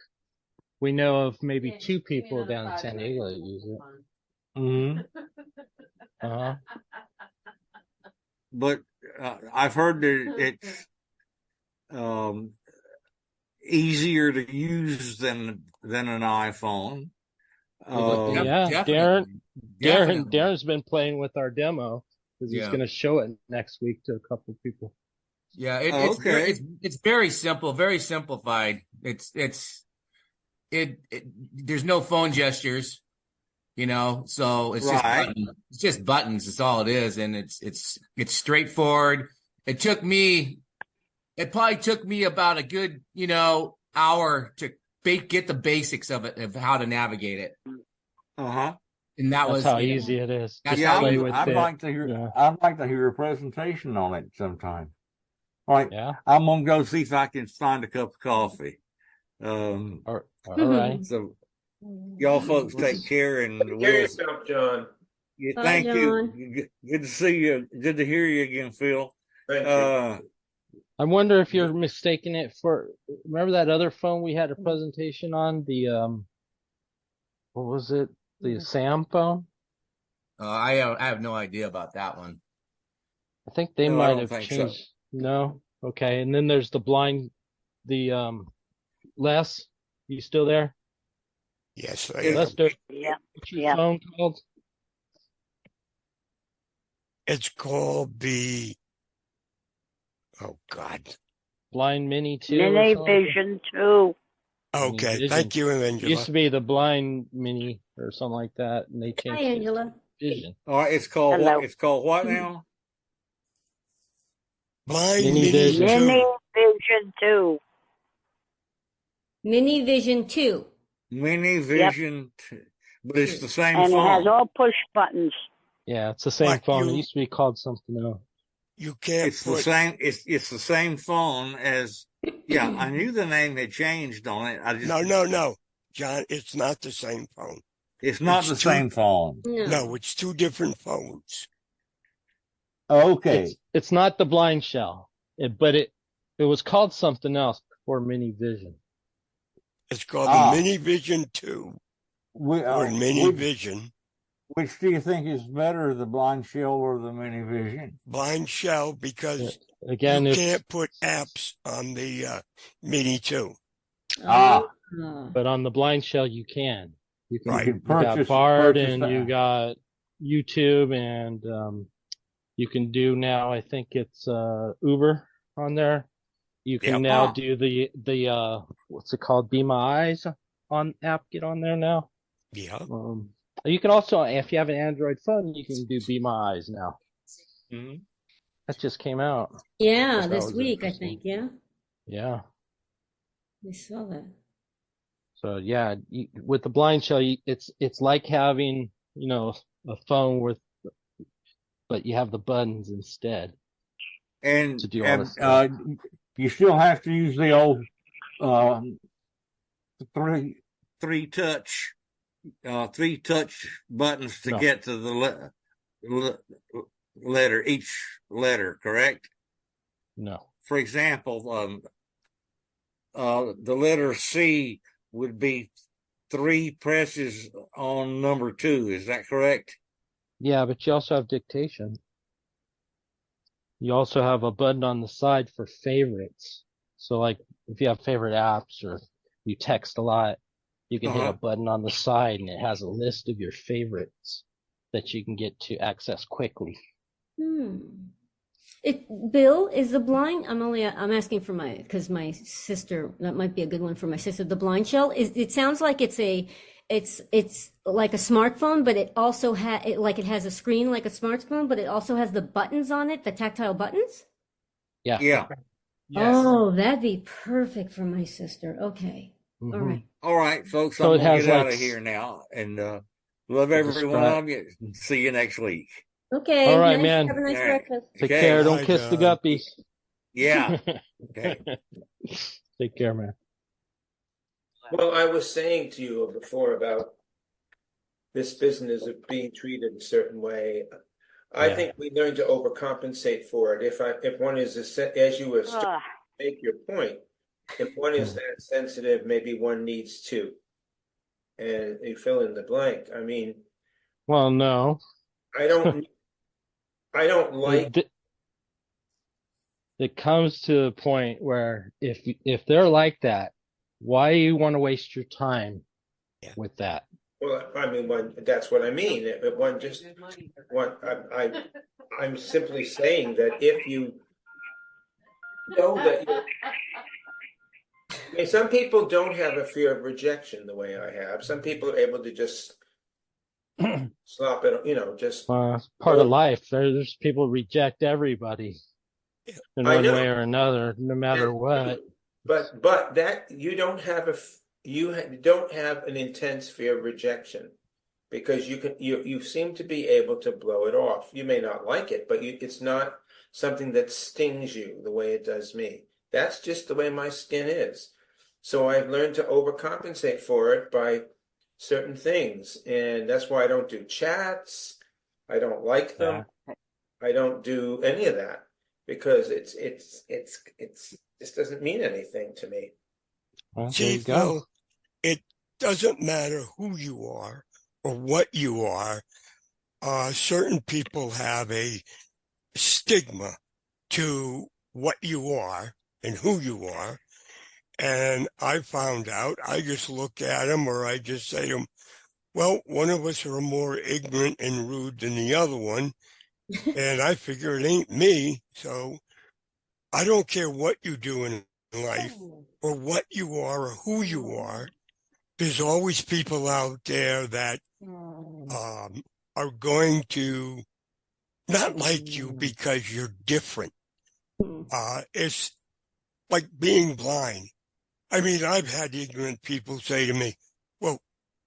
We know of maybe 2 people down in San Diego that use it. Mm-hmm. Uh-huh. But I've heard that it's easier to use than an iPhone. Yeah, Darren's been playing with our demo because he's going to show it next week to a couple people. Yeah, it's very simple, very simplified. There's no phone gestures, so it's just buttons. It's just buttons. It's all it is, and it's straightforward. It probably took me about a good hour to get the basics of it, of how to navigate it. Uh-huh. And that's how easy it is. I'd like to hear a presentation on it sometime. All right. Yeah. I'm gonna go see if I can find a cup of coffee. All right. So y'all folks take care and take care of yourself, John. Yeah, thank you. Good to see you. Good to hear you again, Phil. Thank you. I wonder if you're mistaking it for, remember that other phone we had a presentation on, the what was it? The Sam phone? I have no idea about that one. I think they might have changed. So. No? Okay. And then there's the Les, you still there? Yes, I am. Lester, yeah. What's your phone called? It's called the Blind Mini 2. Mini Vision 2. Okay, Vision. Thank you, Angela. It used to be the Blind Mini or something like that, and they changed Hi, Angela. Vision. All right, it's called what? It's called what now? Blind Mini Vision 2. Mini Vision 2. Mini Vision 2. Mini Vision 2. But it's the same and phone. And it has all push buttons. Yeah, it's the same phone. It used to be called something else. You can't. It's the same. It's the same phone as. Yeah, I knew the name had changed on it. I just no, John. It's not the same phone. It's not the same phone. No, it's 2 different phones. Okay. It's not the blind shell, but it was called something else before Mini Vision. It's called the Mini Vision 2 or Mini Vision. Which do you think is better, the blind shell or the Mini Vision? Blind shell, because again, you can't put apps on the Mini 2. But on the blind shell, you can. You got Bard and you got YouTube, and you can do now. I think it's Uber on there. You can now do the what's it called? Be My Eyes on app. Get on there now. Yeah. You can also, if you have an Android phone, you can do Be My Eyes now. Mm-hmm. That just came out. Yeah, this week, I think. Yeah. Yeah. We saw that. So yeah, with the blind shell, it's like having a phone but you have the buttons instead. And to do all this stuff. You still have to use the old three touch buttons to get to the letter, each letter, correct? No. For example, the letter C would be 3 presses on number 2. Is that correct? Yeah, but you also have dictation. You also have a button on the side for favorites. So like if you have favorite apps or you text a lot, you can hit Uh-huh. a button on the side and it has a list of your favorites that you can get to access quickly. Bill, is the blind? I'm asking for because my sister, that might be a good one for my sister. The blind shell it sounds like it's like a smartphone, but it also it has a screen like a smartphone, but it also has the buttons on it, the tactile buttons. Yeah. Yeah. Yes. Oh, that'd be perfect for my sister. Okay. All right. All right, folks. So I'm it gonna has get out like of here now, and love to every one describe. of you. See you next week. Okay. All right, Nice. man. Have a nice All right. breakfast. Take Okay. care. Don't Bye, kiss the John. guppies. Yeah. Okay. Take care, man. Well, I was saying to you before about this business of being treated a certain way. I Yeah. think we learn to overcompensate for it. If one is as you were starting to make your point, if one is that sensitive, maybe one needs to, and you fill in the blank. I mean, Well, no. I don't like. It comes to a point where if they're like that, why you want to waste your time with that? Well, I mean, that's what I mean. If one just I'm simply saying that if you know that I mean, some people don't have a fear of rejection the way I have. Some people are able to just slop it, just. It's part of life. There's people reject everybody in one way or another, no matter what. But that you don't have don't have an intense fear of rejection, because you seem to be able to blow it off. You may not like it, but it's not something that stings you the way it does me. That's just the way my skin is. So I've learned to overcompensate for it by certain things, and that's why I don't do chats. I don't like them. I don't do any of that because it just doesn't mean anything to me. See, Phil, it doesn't matter who you are or what you are. Certain people have a stigma to what you are and who you are. And I found out, I just look at them, or I just say to them, well, one of us are more ignorant and rude than the other one. And I figure it ain't me. So I don't care what you do in life or what you are or who you are. There's always people out there that are going to not like you because you're different. It's like being blind. I mean, I've had ignorant people say to me, well,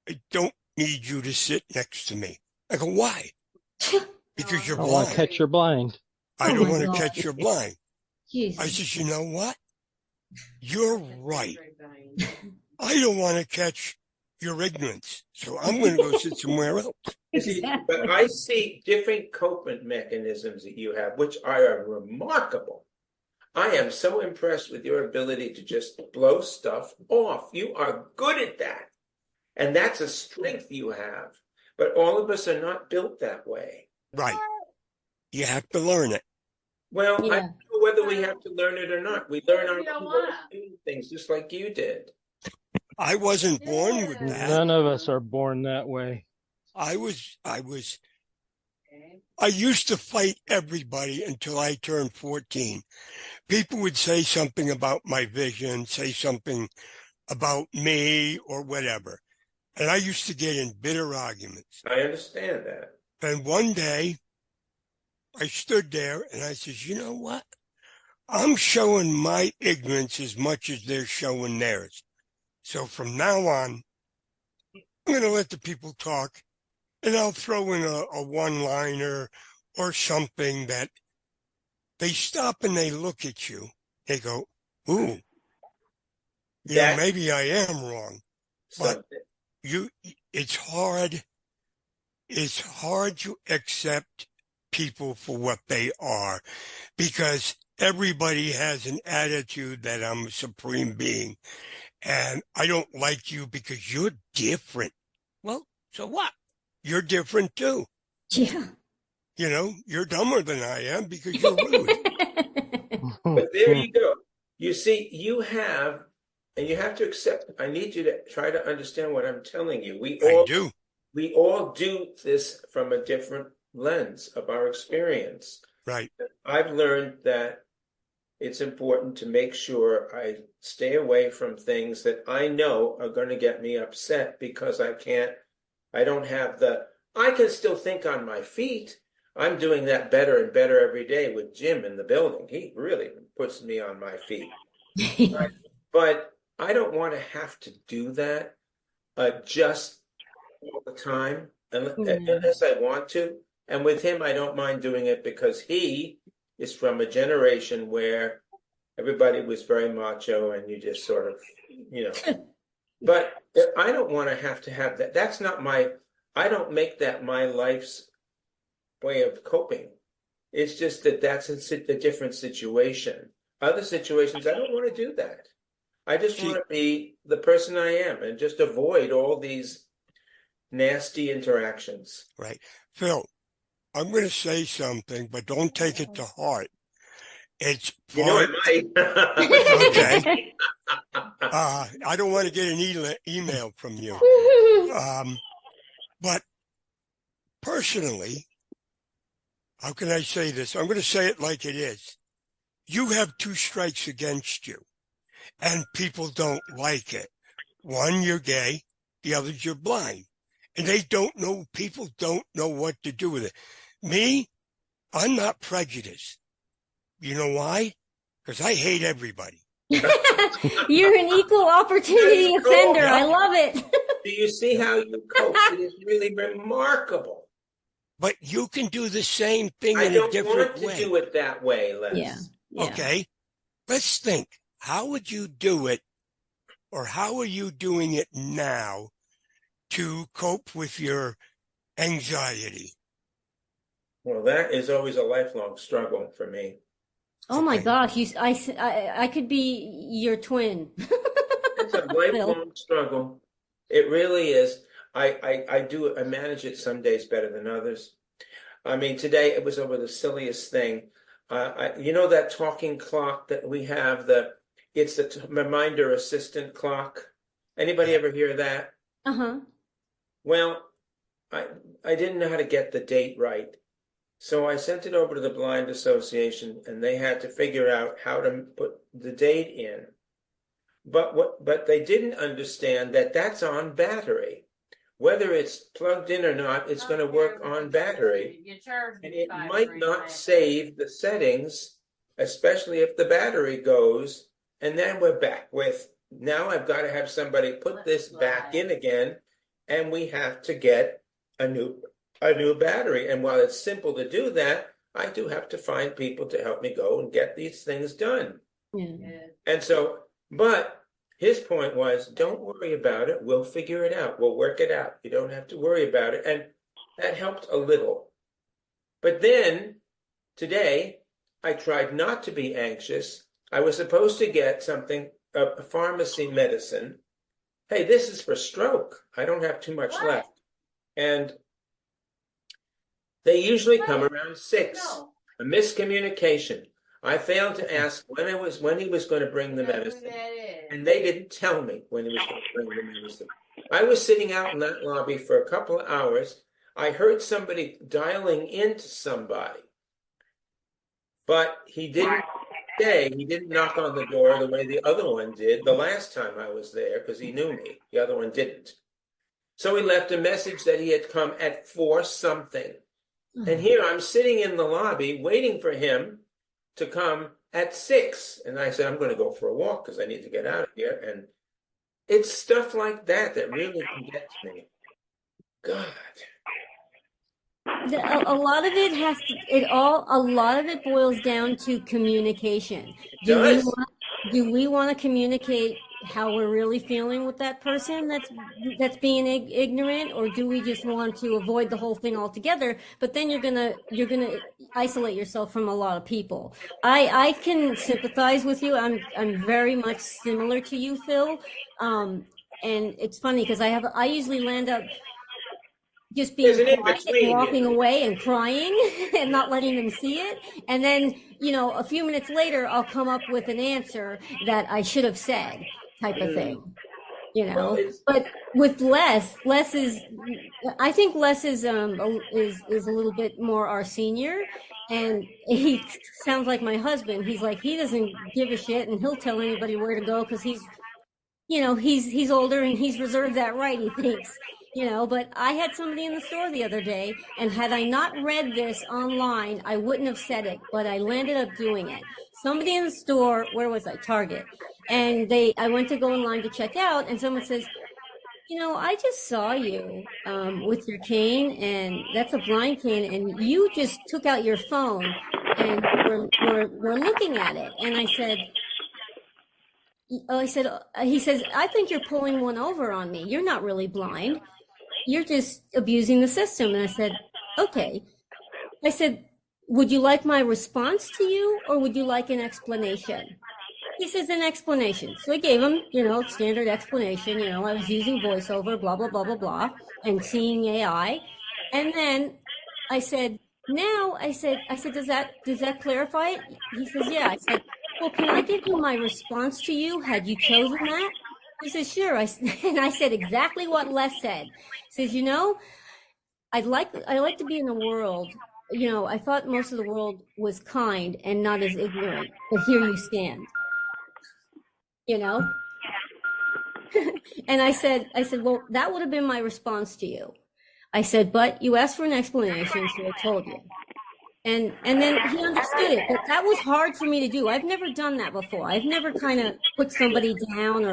I don't need you to sit next to me. I go, why? Because you're I blind. want to catch your blind. I don't want to catch your blind. Jesus. I said, you know what? You're right. I don't want to catch your ignorance. So I'm going to go sit somewhere else. But I see different coping mechanisms that you have, which are remarkable. I am so impressed with your ability to just blow stuff off. You are good at that. And that's a strength you have. But all of us are not built that way. Right. You have to learn it. Well, I don't know whether we have to learn it or not. We learn our own way of doing things, just like you did. I wasn't born with that. None of us are born that way. I used to fight everybody until I turned 14. People would say something about my vision, say something about me or whatever. And I used to get in bitter arguments. I understand that. And one day I stood there and I said, you know what? I'm showing my ignorance as much as they're showing theirs. So from now on, I'm going to let the people talk, and I'll throw in a one-liner or something that they stop and they look at you. They go, ooh, maybe I am wrong. But it's hard to accept people for what they are, because everybody has an attitude that I'm a supreme being and I don't like you because you're different. Well, so what? You're different too. Yeah. You're dumber than I am because you're rude. But there you go. You see, you have and you have to accept. I need you to try to understand what I'm telling you. We all do this from a different lens of our experience. Right. I've learned that it's important to make sure I stay away from things that I know are going to get me upset because I can still think on my feet. I'm doing that better and better every day with Jim in the building. He really puts me on my feet. But I don't want to have to do that just all the time, unless I want to. And with him, I don't mind doing it because he is from a generation where everybody was very macho and you just sort of, but I don't want to have that. That's not I don't make that my life's way of coping. It's just that's a different situation. Other situations, I don't want to do that. I just want to be the person I am and just avoid all these nasty interactions. Right. Phil, I'm going to say something, but don't take it to heart. It's I might. Okay. I don't want to get an email from you. But personally, how can I say this? I'm going to say it like it is. You have 2 strikes against you, and people don't like it. One, you're gay. The other, you're blind. And people don't know what to do with it. Me, I'm not prejudiced. You know why? Because I hate everybody. You're an equal opportunity offender. I love it. Do you see how you cope? It is really remarkable. But you can do the same thing in a different way. I don't want to do it that way, Les. Yeah. Okay. Let's think. How would you do it, or how are you doing it now to cope with your anxiety? Well, that is always a lifelong struggle for me. Oh my gosh, I could be your twin. It's a lifelong struggle. It really is. I manage it some days better than others. I mean, today it was over the silliest thing. That talking clock that we have, it's the reminder assistant clock. Anybody ever hear that? Uh-huh. Well, I didn't know how to get the date right. So I sent it over to the Blind Association, and they had to figure out how to put the date in. But they didn't understand that that's on battery. Whether it's plugged in or not, it's going to work on battery. And it might not save the settings, especially if the battery goes. And then we're back with, now I've got to have somebody put this back in again, and we have to get a new battery. And while it's simple to do that, I do have to find people to help me go and get these things done. Yeah. And so, but his point was, don't worry about it. We'll figure it out. We'll work it out. You don't have to worry about it. And that helped a little. But then today, I tried not to be anxious. I was supposed to get something, a pharmacy medicine. Hey, this is for stroke. I don't have too much left. And they usually come around 6. A miscommunication. I failed to ask when he was going to bring the medicine, and they didn't tell me when he was going to bring the medicine. I was sitting out in that lobby for a couple of hours. I heard somebody dialing into somebody, but he didn't say, he didn't knock on the door the way the other one did the last time I was there, because he knew me. The other one didn't. So he left a message that he had come at 4 something. And here I'm sitting in the lobby waiting for him to come at 6. And I said, I'm going to go for a walk because I need to get out of here. And it's stuff like that that really can get to me. God. A lot of it a lot of it boils down to communication. Do we want to communicate how we're really feeling with that person that's being ignorant, or do we just want to avoid the whole thing altogether? But then you're gonna isolate yourself from a lot of people. I can sympathize with you. I'm very much similar to you, Phil. And it's funny because I usually land up just being quiet and walking away and crying and not letting them see it. And then, a few minutes later, I'll come up with an answer that I should have said. type of thing, you know. Well, But with Les is, I think Les is a little bit more our senior, and he sounds like my husband. He's like, he doesn't give a shit, and he'll tell anybody where to go because he's older and he's reserved that right, he thinks. But I had somebody in the store the other day, and had I not read this online, I wouldn't have said it, but I landed up doing it. Somebody in the store, where was I? Target. And I went to go in line to check out, and someone says, I just saw you with your cane, and that's a blind cane, and you just took out your phone, and we're looking at it. And I said, he says, I think you're pulling one over on me. You're not really blind. You're just abusing the system. And I said, okay. I said, would you like my response to you, or would you like an explanation? He says, an explanation. So I gave him, standard explanation. I was using voiceover, blah, blah, blah, blah, blah, and seeing AI. And then I said, does that clarify it? He says, yeah. I said, well, can I give you my response to you had you chosen that? He says, sure. And I said exactly what Les said. He says, I like to be in a world, I thought most of the world was kind and not as ignorant, but here you stand. And I said, well, that would have been my response to you. I said, but you asked for an explanation, so I told you. And then he understood it, but that was hard for me to do. I've never done that before. I've never kind of put somebody down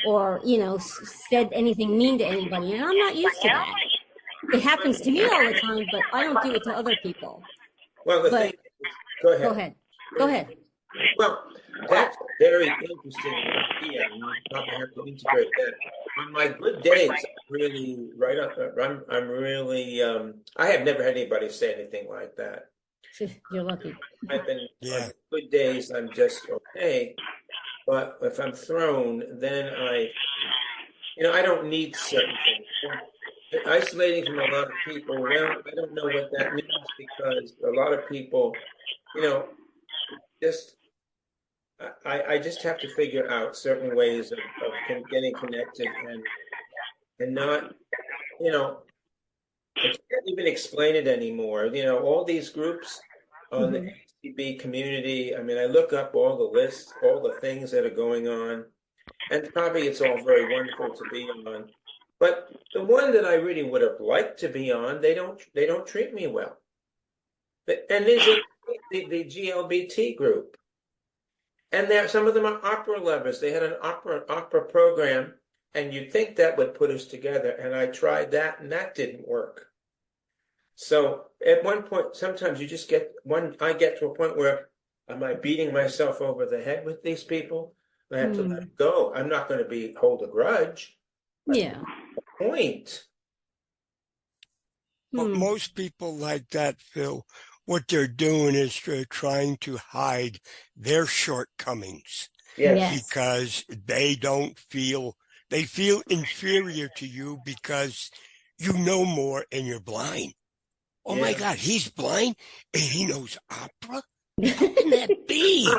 or said anything mean to anybody, and I'm not used to that. It happens to me all the time, but I don't do it to other people. Well, thing is, go ahead. Go ahead. Well, that's very interesting idea. You probably have to integrate that. On my good days, I'm really, I have never had anybody say anything like that. You're lucky. I've been on good days, I'm just okay. But if I'm thrown, then I don't need certain things. Isolating from a lot of people, well, I don't know what that means, because a lot of people, I just have to figure out certain ways of getting connected and not, I can't even explain it anymore. All these groups on the HCB community, I mean, I look up all the lists, all the things that are going on, and probably it's all very wonderful to be on. But the one that I really would have liked to be on, they don't treat me well. And there's the GLBT group. And some of them are opera lovers. They had an opera program, and you'd think that would put us together. And I tried that, and that didn't work. So at one point, sometimes you just I get to a point where, am I beating myself over the head with these people? I have to let it go. I'm not going to hold a grudge. Yeah. Point. But most people like that, Phil, what they're doing is they're trying to hide their shortcomings. Yes. Because they feel inferior to you because you know more and you're blind. Oh my God, he's blind and he knows opera? How can that be?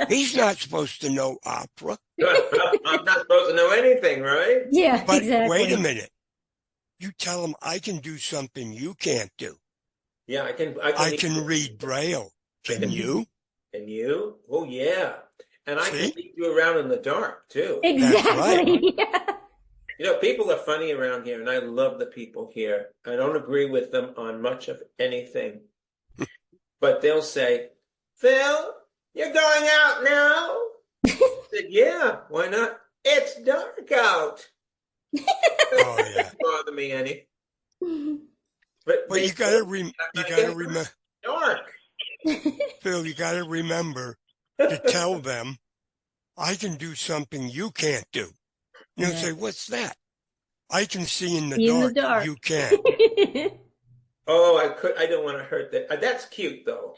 He's not supposed to know opera. I'm not supposed to know anything, right? Yeah, but exactly. Wait a minute. You tell him I can do something you can't do. Yeah, I can read Braille. Can you? Can you? Oh, yeah. And I can lead you around in the dark, too. Exactly. That's right. Yeah. People are funny around here, and I love the people here. I don't agree with them on much of anything. But they'll say, Phil, you're going out now? I said, yeah, why not? It's dark out. Oh, yeah. Doesn't bother me any. But you gotta remember, dark. Phil, you gotta remember to tell them, I can do something you can't do. They'll say, what's that? I can see in the dark. You can't. Oh, I don't want to hurt that. That's cute, though.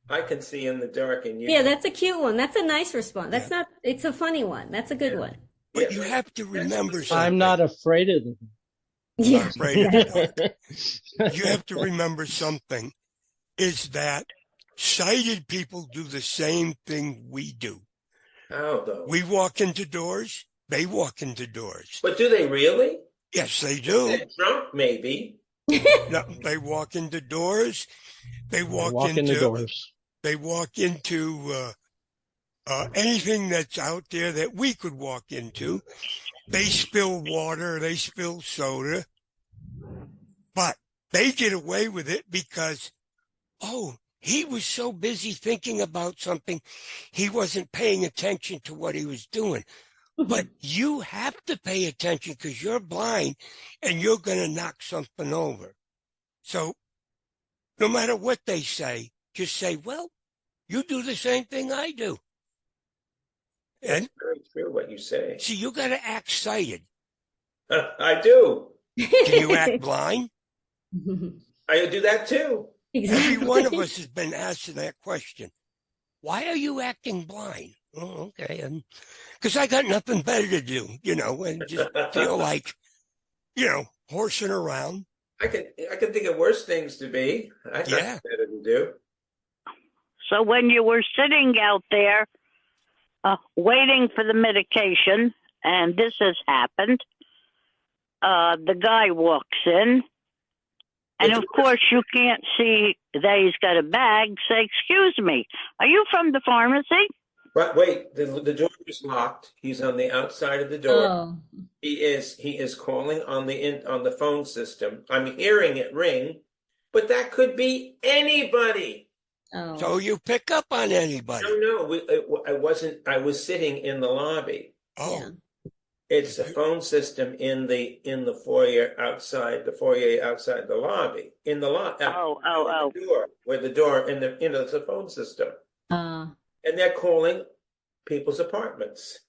I can see in the dark, and you. Yeah, that's a cute one. That's a nice response. That's not. It's a funny one. That's a good one. But you have to remember something. I'm not afraid of them. Yeah. Afraid of the dark. You have to remember something. Is that sighted people do the same thing we do? How though? We walk into doors. They walk into doors. But do they really? Yes, they do. Drunk, maybe. No, they walk into doors. They walk into doors. They walk into anything that's out there that we could walk into. They spill water. They spill soda. But they get away with it because, he was so busy thinking about something, he wasn't paying attention to what he was doing. But you have to pay attention because you're blind and you're going to knock something over. So no matter what they say, just say, well, you do the same thing I do. And it's very true what you say. See, you got to act sighted. I do. Can you act blind? I do that too. Exactly. Every one of us has been asked that question. Why are you acting blind? Oh, okay. And because I got nothing better to do, and just feel like, horsing around. I can think of worse things to be. I got better to do. So when you were sitting out there waiting for the medication, and this has happened, the guy walks in, and of course you can't see that he's got a bag. Say, excuse me, are you from the pharmacy? But wait, the door is locked. He's on the outside of the door. Oh. He is calling on the phone system. I'm hearing it ring, but that could be anybody. Oh. So you pick up on anybody? No, I wasn't. I was sitting in the lobby. Oh. Yeah. It's a phone system in the foyer outside the lobby. In the lobby. Oh. The door, where the door in the it's a phone system. And they're calling people's apartments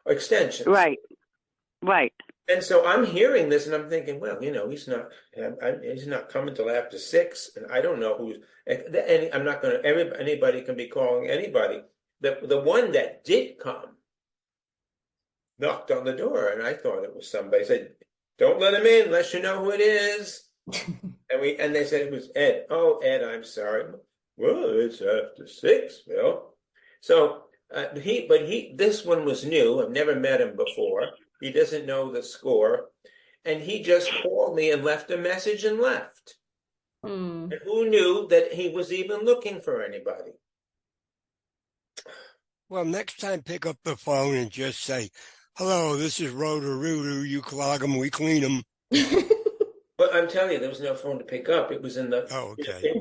or extensions. Right. And so I'm hearing this and I'm thinking, well, he's not coming till after 6, and I don't know who's. And I'm not going to. Anybody can be calling anybody. The one that did come knocked on the door, and I thought it was somebody. Said, "Don't let him in unless you know who it is." and they said it was Ed. Oh, Ed, I'm sorry. Well, it's after 6, Bill. So this one was new. I've never met him before. He doesn't know the score, and he just called me and left a message and left. And who knew that he was even looking for anybody? Well, next time pick up the phone and just say, "Hello, this is Roto-Rooter. You clog them, we clean them." But I'm telling you, there was no phone to pick up. It was in the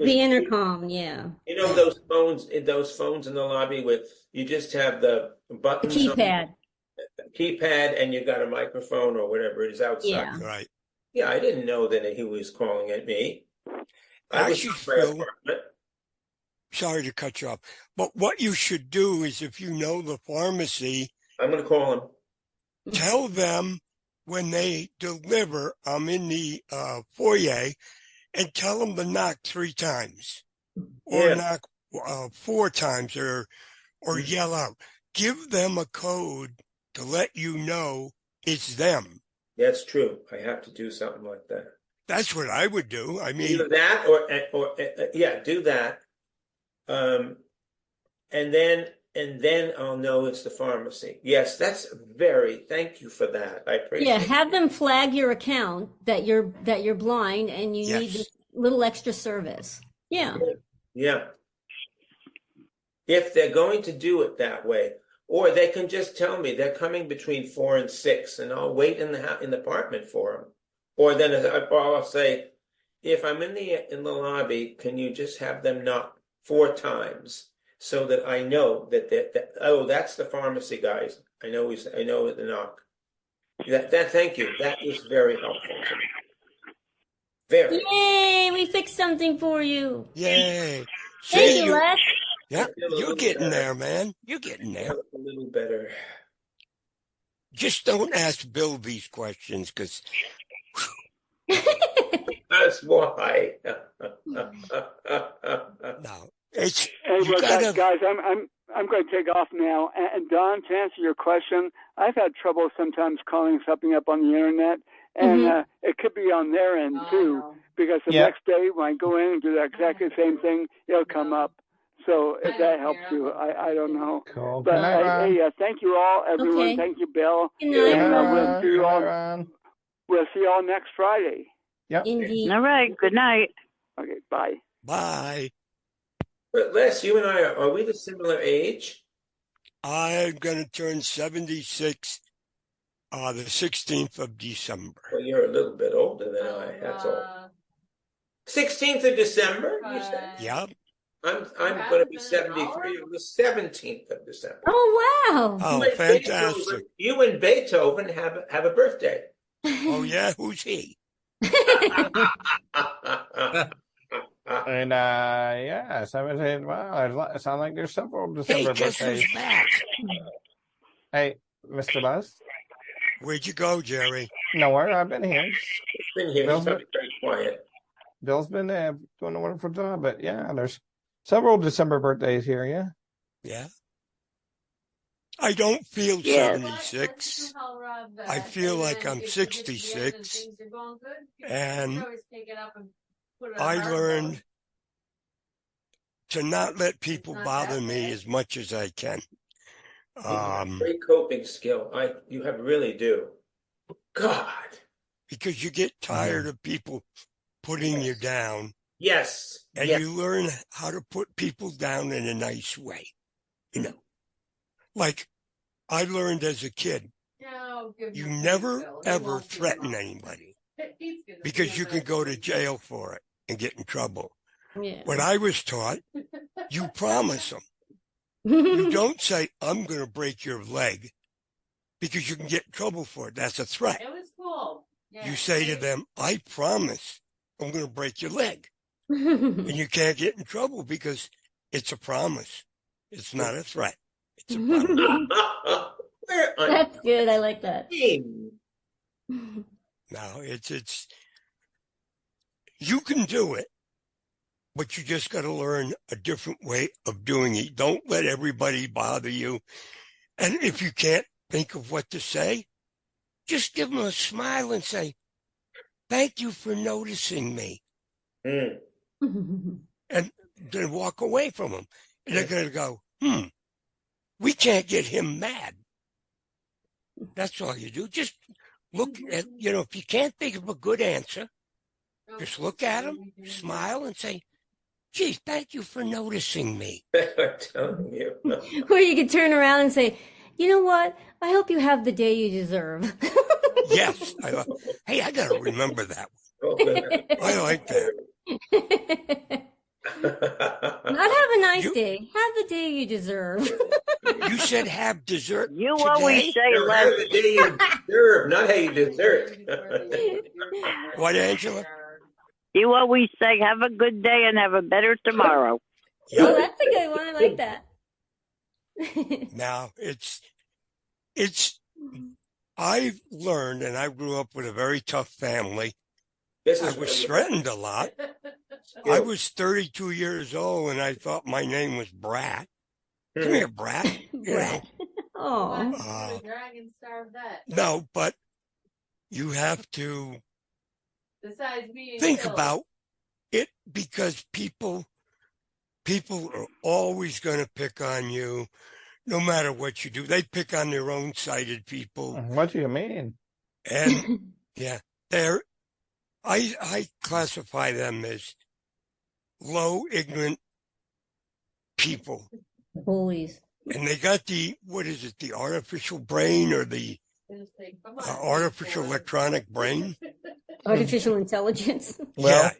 The intercom, yeah. Those phones in the lobby with you just have the buttons, keypad, and you got a microphone or whatever it is outside. Yeah. Right. Yeah, I didn't know that he was calling at me. Actually, Phil, sorry to cut you off, but what you should do is, if you know the pharmacy, I'm going to call him. Tell them when they deliver, I'm in the foyer, and tell them to knock 3 times, or knock 4 times, or yell out. Give them a code to let you know it's them. That's true. I have to do something like that. That's what I would do. I mean, either that or do that. And then I'll know it's the pharmacy. Yes, thank you for that. I appreciate it. Yeah, have them flag your account that you're blind and you need this little extra service. Yeah. Yeah. If they're going to do it that way, or they can just tell me they're coming between 4 and 6, and I'll wait in the apartment for them. Or then I'll say, if I'm in the lobby, can you just have them knock 4 times so that I know that that's the pharmacy guys. I know the knock. Thank you. That is very helpful to me. Very. Yay! We fixed something for you. Yay! Thank you, Les. Yeah, you're getting there, man. You're getting there. A little better. Just don't ask Bill these questions, because that's why. No, Hey, look, guys, I'm going to take off now. And Don, to answer your question, I've had trouble sometimes calling something up on the internet, and it could be on their end too, because the next day when I go in and do the exactly same thing, it'll come up. So if that helps you, I don't know. Cool. But Good night, Ron. hey, thank you all, everyone. Okay. Thank you, Bill. Good night, And Ron. we'll see Good you night, all. Ron. We'll see you all next Friday. Yep. Indeed. All right. Good night. Okay. Bye. Bye. But Les, you and I are we the similar age? I'm going to turn 76 the 16th of December. Well, you're a little bit older than I. That's all. 16th of December, you said? Yep. I'm going to be 73 on the 17th of December. Oh, wow. Oh, You and fantastic. Beethoven, you and Beethoven have a birthday. Oh, yeah? Who's he? And yeah, 17. Wow, it sounds like there's several December Hey, guess birthdays. who's back? Hey, Mr. Buzz. Where'd you go, Jerry? Nowhere. I've been here. Been here. Bill's He's been, very quiet. Bill's been doing a wonderful job, but yeah, there's several December birthdays here. Yeah. Yeah. I don't feel 76. I feel like I'm 66. And I learned to not let people bother me as much as I can. Great coping skill. You have really do. God. Because you get tired of people putting you down. Yes. And you learn how to put people down in a nice way. You know, like I learned as a kid, you never, ever threaten anybody because you can go to jail for it and get in trouble. Yeah. What I was taught, you promise them. You don't say, I'm going to break your leg because you can get in trouble for it. That's a threat. It was cool. You say to them, I promise I'm going to break your leg. And you can't get in trouble because it's a promise. It's not a threat. It's a promise. That's good. I like that. No, it's you can do it, but you just got to learn a different way of doing it. Don't let everybody bother you. And if you can't think of what to say, just give them a smile and say, thank you for noticing me. And then walk away from them. And they're going to go, we can't get him mad. That's all you do. Just look at, if you can't think of a good answer, just look at him, smile, and say, gee, thank you for noticing me. I'm telling you. Or you could turn around and say, you know what? I hope you have the day you deserve. Yes. Hey, I got to remember that one. I like that. Not have a nice day. Have the day you deserve. You said have dessert. You today? always say, No, have the day you deserve, not how you dessert. What, Angela? You always say, have a good day and have a better tomorrow. Oh, that's a good one. I like that. Now, I've learned, and I grew up with a very tough family. I was threatened a lot. I was 32 years old, and I thought my name was Brat. Come here, Brat. Brat. Oh. No, but you have to think about it because people are always going to pick on you no matter what you do. They pick on their own sighted people. What do you mean? And yeah, I classify them as low, ignorant people. Bullies. And they got the artificial brain or the artificial electronic brain? Artificial intelligence. Well,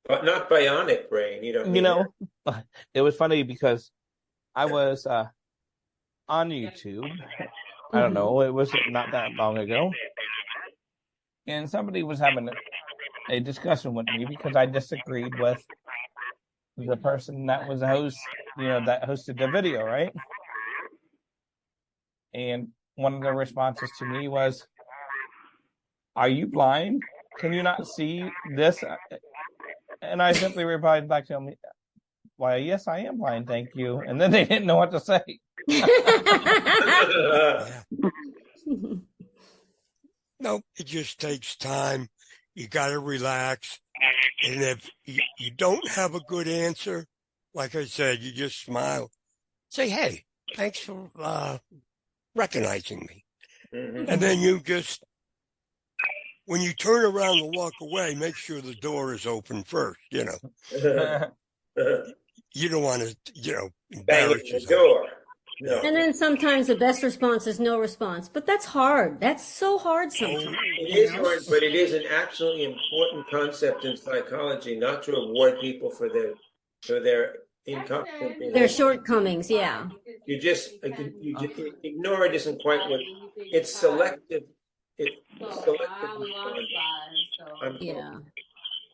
But not bionic brain. It was funny because I was on YouTube. I don't know. It was not that long ago. And somebody was having a discussion with me because I disagreed with the person that was the host, that hosted the video, right? And one of the responses to me was, are you blind? Can you not see this? And I simply replied back to him, why, yes, I am blind, thank you. And then they didn't know what to say. No, it just takes time. You got to relax. And if you don't have a good answer, like I said, you just smile, say, "Hey, thanks for recognizing me," and then you just, when you turn around and walk away, make sure the door is open first. You don't want to, embarrass yourself. Door. No. And then sometimes the best response is no response, but that's hard. That's so hard sometimes. It is hard, but it is an absolutely important concept in psychology, not to reward people for their incompetent. Their shortcomings, yeah. You just ignore it isn't quite what it's selective. It's selective. Yeah.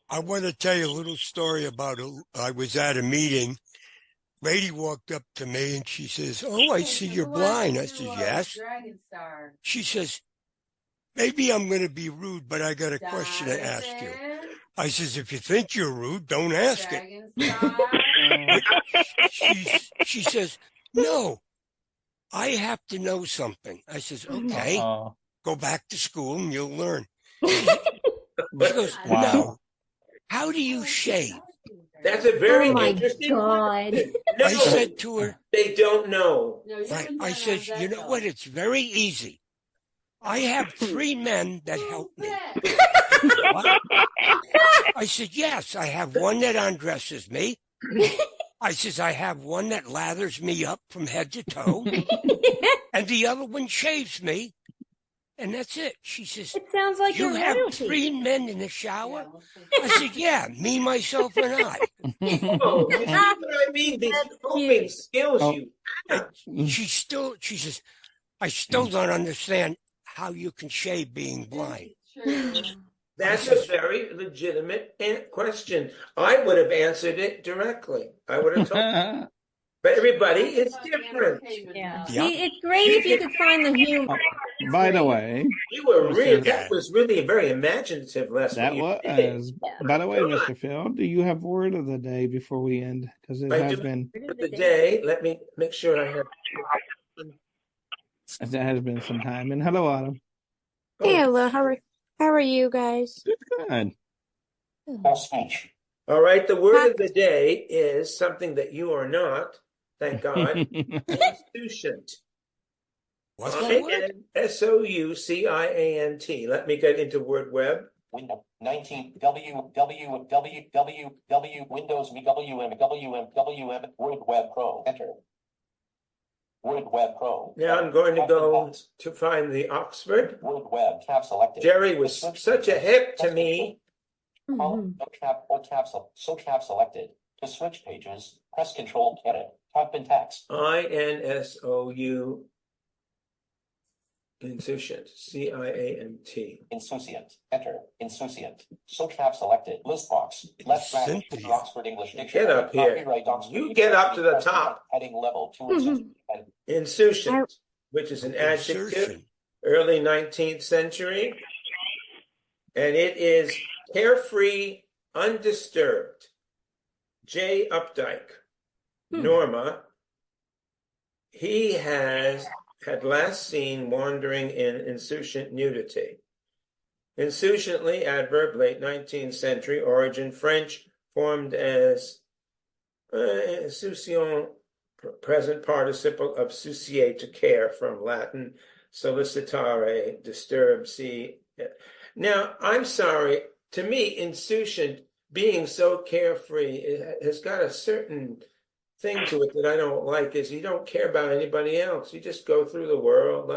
I want to tell you a little story about I was at a meeting. Lady walked up to me and she says, "Oh, I see you're blind." I said, "Yes." She says, "Maybe I'm going to be rude, but I got a question to ask you." I says, "If you think you're rude, don't ask it." She says, "No, I have to know something." I says, "Okay, go back to school and you'll learn." She goes, "No, how do you shave?" That's a very interesting question. No, I said to her, "They don't know." Right. I says, "You know what? It's very easy. I have 3 men that help me." I said, "Yes, I have one that undresses me." I says, "I have one that lathers me up from head to toe. And the other one shaves me. And that's it." She says, "It sounds like you you're have royalty." 3 men in the shower?" I said, "Yeah, me, myself, and I." Oh, you see what I mean? These coping skills you have. She says, "I still don't understand how you can shave being blind." That's a very legitimate question. I would have answered it directly. I would have told. But everybody is different. Yeah. See, it's great if you could find the humor. By the way, you were that was really a very imaginative lesson. That was. By the way, Mr. Phil, do you have word of the day before we end? Because it has been the day. Let me make sure I have. There has been some time. And hello, Autumn. Hey, hello. How are you guys? Good. All right. The word of the day is something that you are not. Thank God. Insouciant. What's that word? INSOUCIANT. Let me get into Word Web. Windows 19 www Windows WM Word Web Pro. Enter. Word Web Pro. Now I'm going to go to find the Oxford. Word Web tab selected. Jerry was such a hip to me. No tab selected. To switch pages, press Control Edit. Type in text. INSOU. Insouciant. CIANT. Insouciant. Enter. Insouciant. Search tab selected. List box. Left bracket. Oxford English Dictionary. Get up here. You get up to the top. Heading level 2. Insouciant, which is an adjective, early 19th century. And it is carefree, undisturbed. J. Updike. Norma. He had last seen wandering in insouciant nudity. Insouciantly, adverb, late 19th century, origin French, formed as insouciant, present participle of soucier, to care, from Latin, solicitare, disturb, see. Now, I'm sorry, to me, insouciant, being so carefree, it has got a certain thing to it that I don't like, is you don't care about anybody else. You just go through the world,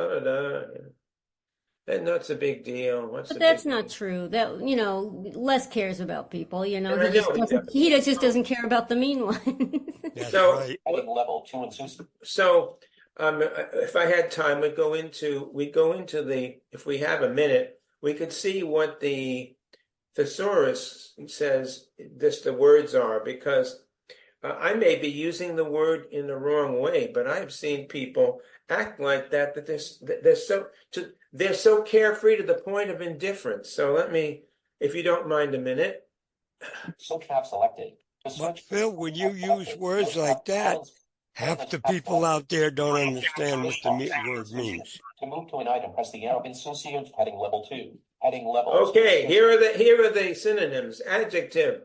and that's a big deal. But that's not true. That, Les cares about people, he just doesn't care about the mean ones. So, right. Level 2 insouciant. So, if I had time, we'd go into the, if we have a minute, we could see what the thesaurus says the words are, because I may be using the word in the wrong way, but I've seen people act like that they're so carefree to the point of indifference. So let me, if you don't mind a minute. So tab selected. But Phil, when you use words like that, half the people out there don't understand what the word means. To move to an item, press the arrow. Insouciant, heading level 2. Heading level. Okay, here are the synonyms. Adjective.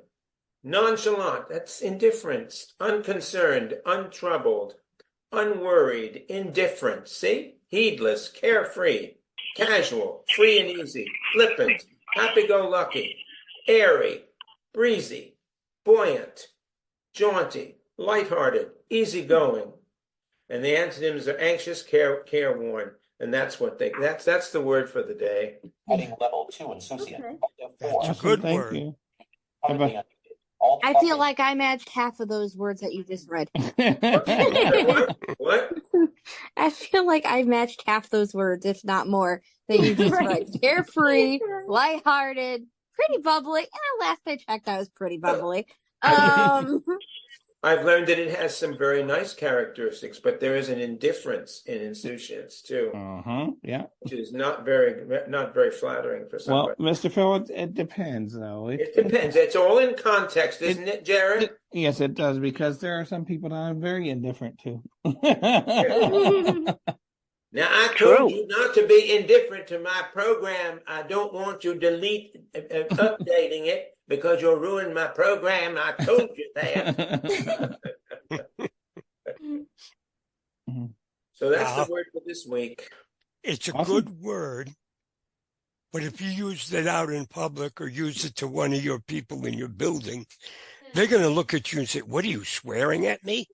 Nonchalant, that's indifference. Unconcerned, untroubled, unworried, indifferent. See? Heedless, carefree, casual, free and easy, flippant, happy-go-lucky, airy, breezy, buoyant, jaunty, lighthearted, easygoing. And the antonyms are anxious, careworn. And that's what that's the word for the day. Heading level 2 insouciant. That's a good word. I feel like I matched half of those words that you just read. What? I feel like I matched half those words, if not more, that you just read. Carefree, lighthearted, pretty bubbly. And last I checked, I was pretty bubbly. I've learned that it has some very nice characteristics, but there is an indifference in insouciance too. Yeah. Which is not very flattering for somebody. Well, Mr. Phil, it depends, though. It depends. It's all in context, isn't it, Jared? Yes, it does, because there are some people that I'm very indifferent to. Now, I told you not to be indifferent to my program. I don't want you updating it because you'll ruin my program. I told you that. So that's the word for this week. It's a good word, but if you use it out in public or use it to one of your people in your building, they're going to look at you and say, "What are you swearing at me?"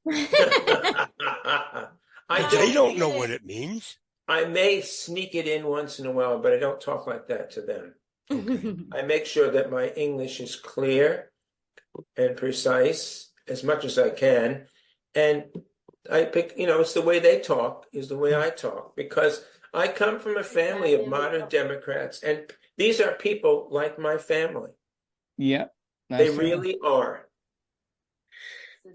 They don't know what it means. I may sneak it in once in a while, but I don't talk like that to them. I make sure that my English is clear and precise as much as I can. And I pick, it's the way they talk is the way I talk, because I come from a family of modern Democrats, and these are people like my family. Yeah. They really are.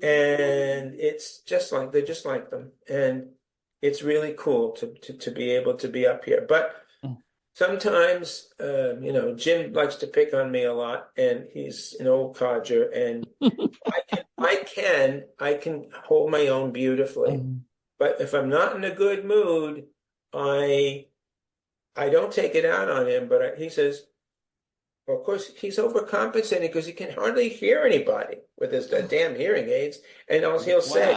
And it's just like, they're just like them. And it's really cool to be able to be up here. But sometimes, Jim likes to pick on me a lot, and he's an old codger, and I can hold my own beautifully. But if I'm not in a good mood, I don't take it out on him. But he says, well, of course, he's overcompensating because he can hardly hear anybody with his damn hearing aids. And he'll say,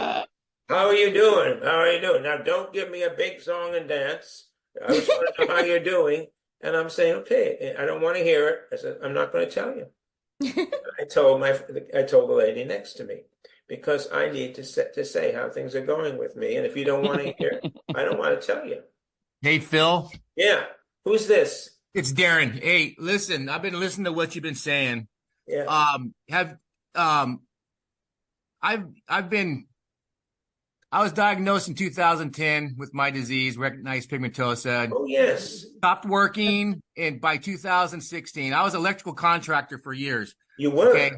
"How are you doing? How are you doing? Now, don't give me a big song and dance. I just want to know how you're doing." And I'm saying, "Okay, I don't want to hear it." I said, "I'm not going to tell you." I told the lady next to me, because I need to say how things are going with me. And if you don't want to hear it, I don't want to tell you. Hey, Phil. Yeah. Who's this? It's Darren. Hey, listen, I've been listening to what you've been saying. Yeah. I was diagnosed in 2010 with my disease, recognized pigmentosa. Oh, yes. Stopped working, and by 2016, I was an electrical contractor for years. You were. Okay.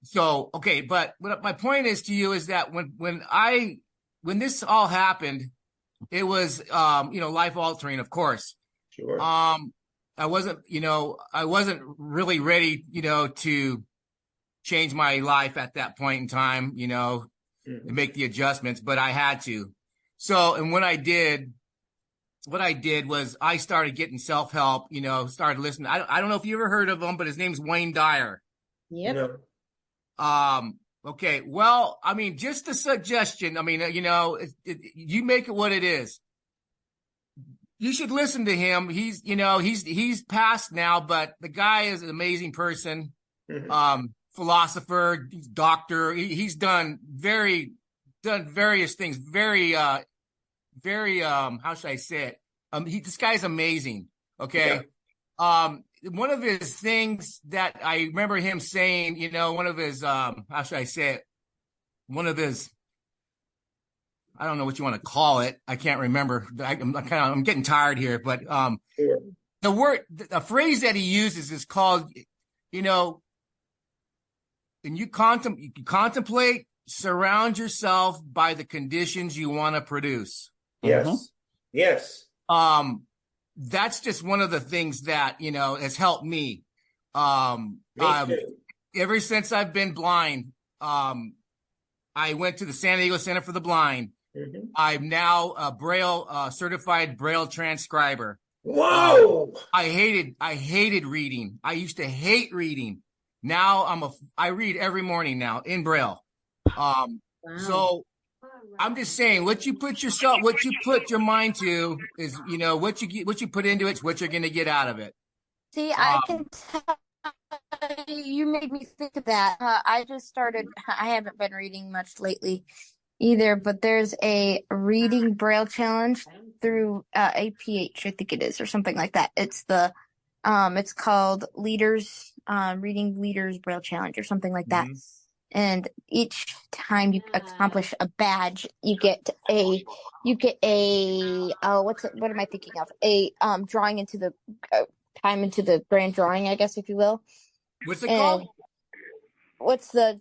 So, but what my point is to you is that when this all happened, it was life altering, of course. Sure. I wasn't really ready, to change my life at that point in time, to make the adjustments, but I had to. So, and what I did was I started getting self-help, started listening. I don't know if you ever heard of him, but his name's Wayne Dyer. Yep. No. Okay. Well, I mean, just a suggestion. I mean, you make it what it is. You should listen to him. He's passed now, but the guy is an amazing person. Philosopher, doctor. He's done various things. Very, how should I say it? This guy's amazing. Okay. Yeah. One of his things that I remember him saying, one of his, how should I say it? One of his, I don't know what you want to call it. I can't remember. I'm getting tired here, but the phrase that he uses is called, and you contemplate, surround yourself by the conditions you want to produce. Yes. Yes. That's just one of the things that, has helped me. Ever since I've been blind, I went to the San Diego Center for the Blind. I'm now a Braille certified Braille transcriber. Whoa! I hated reading. I used to hate reading. Now I read every morning now in Braille. So I'm just saying, what you put your mind to is, what you put into it's what you're going to get out of it. See, I can tell you made me think of that. I just started, I haven't been reading much lately either, but there's a reading Braille challenge through APH, I think it is, or something like that. It's called Reading Leaders Braille Challenge or something like that. And each time you accomplish a badge, you get a what am I thinking of? A drawing into the time into the grand drawing, I guess, if you will. What's it called? What's the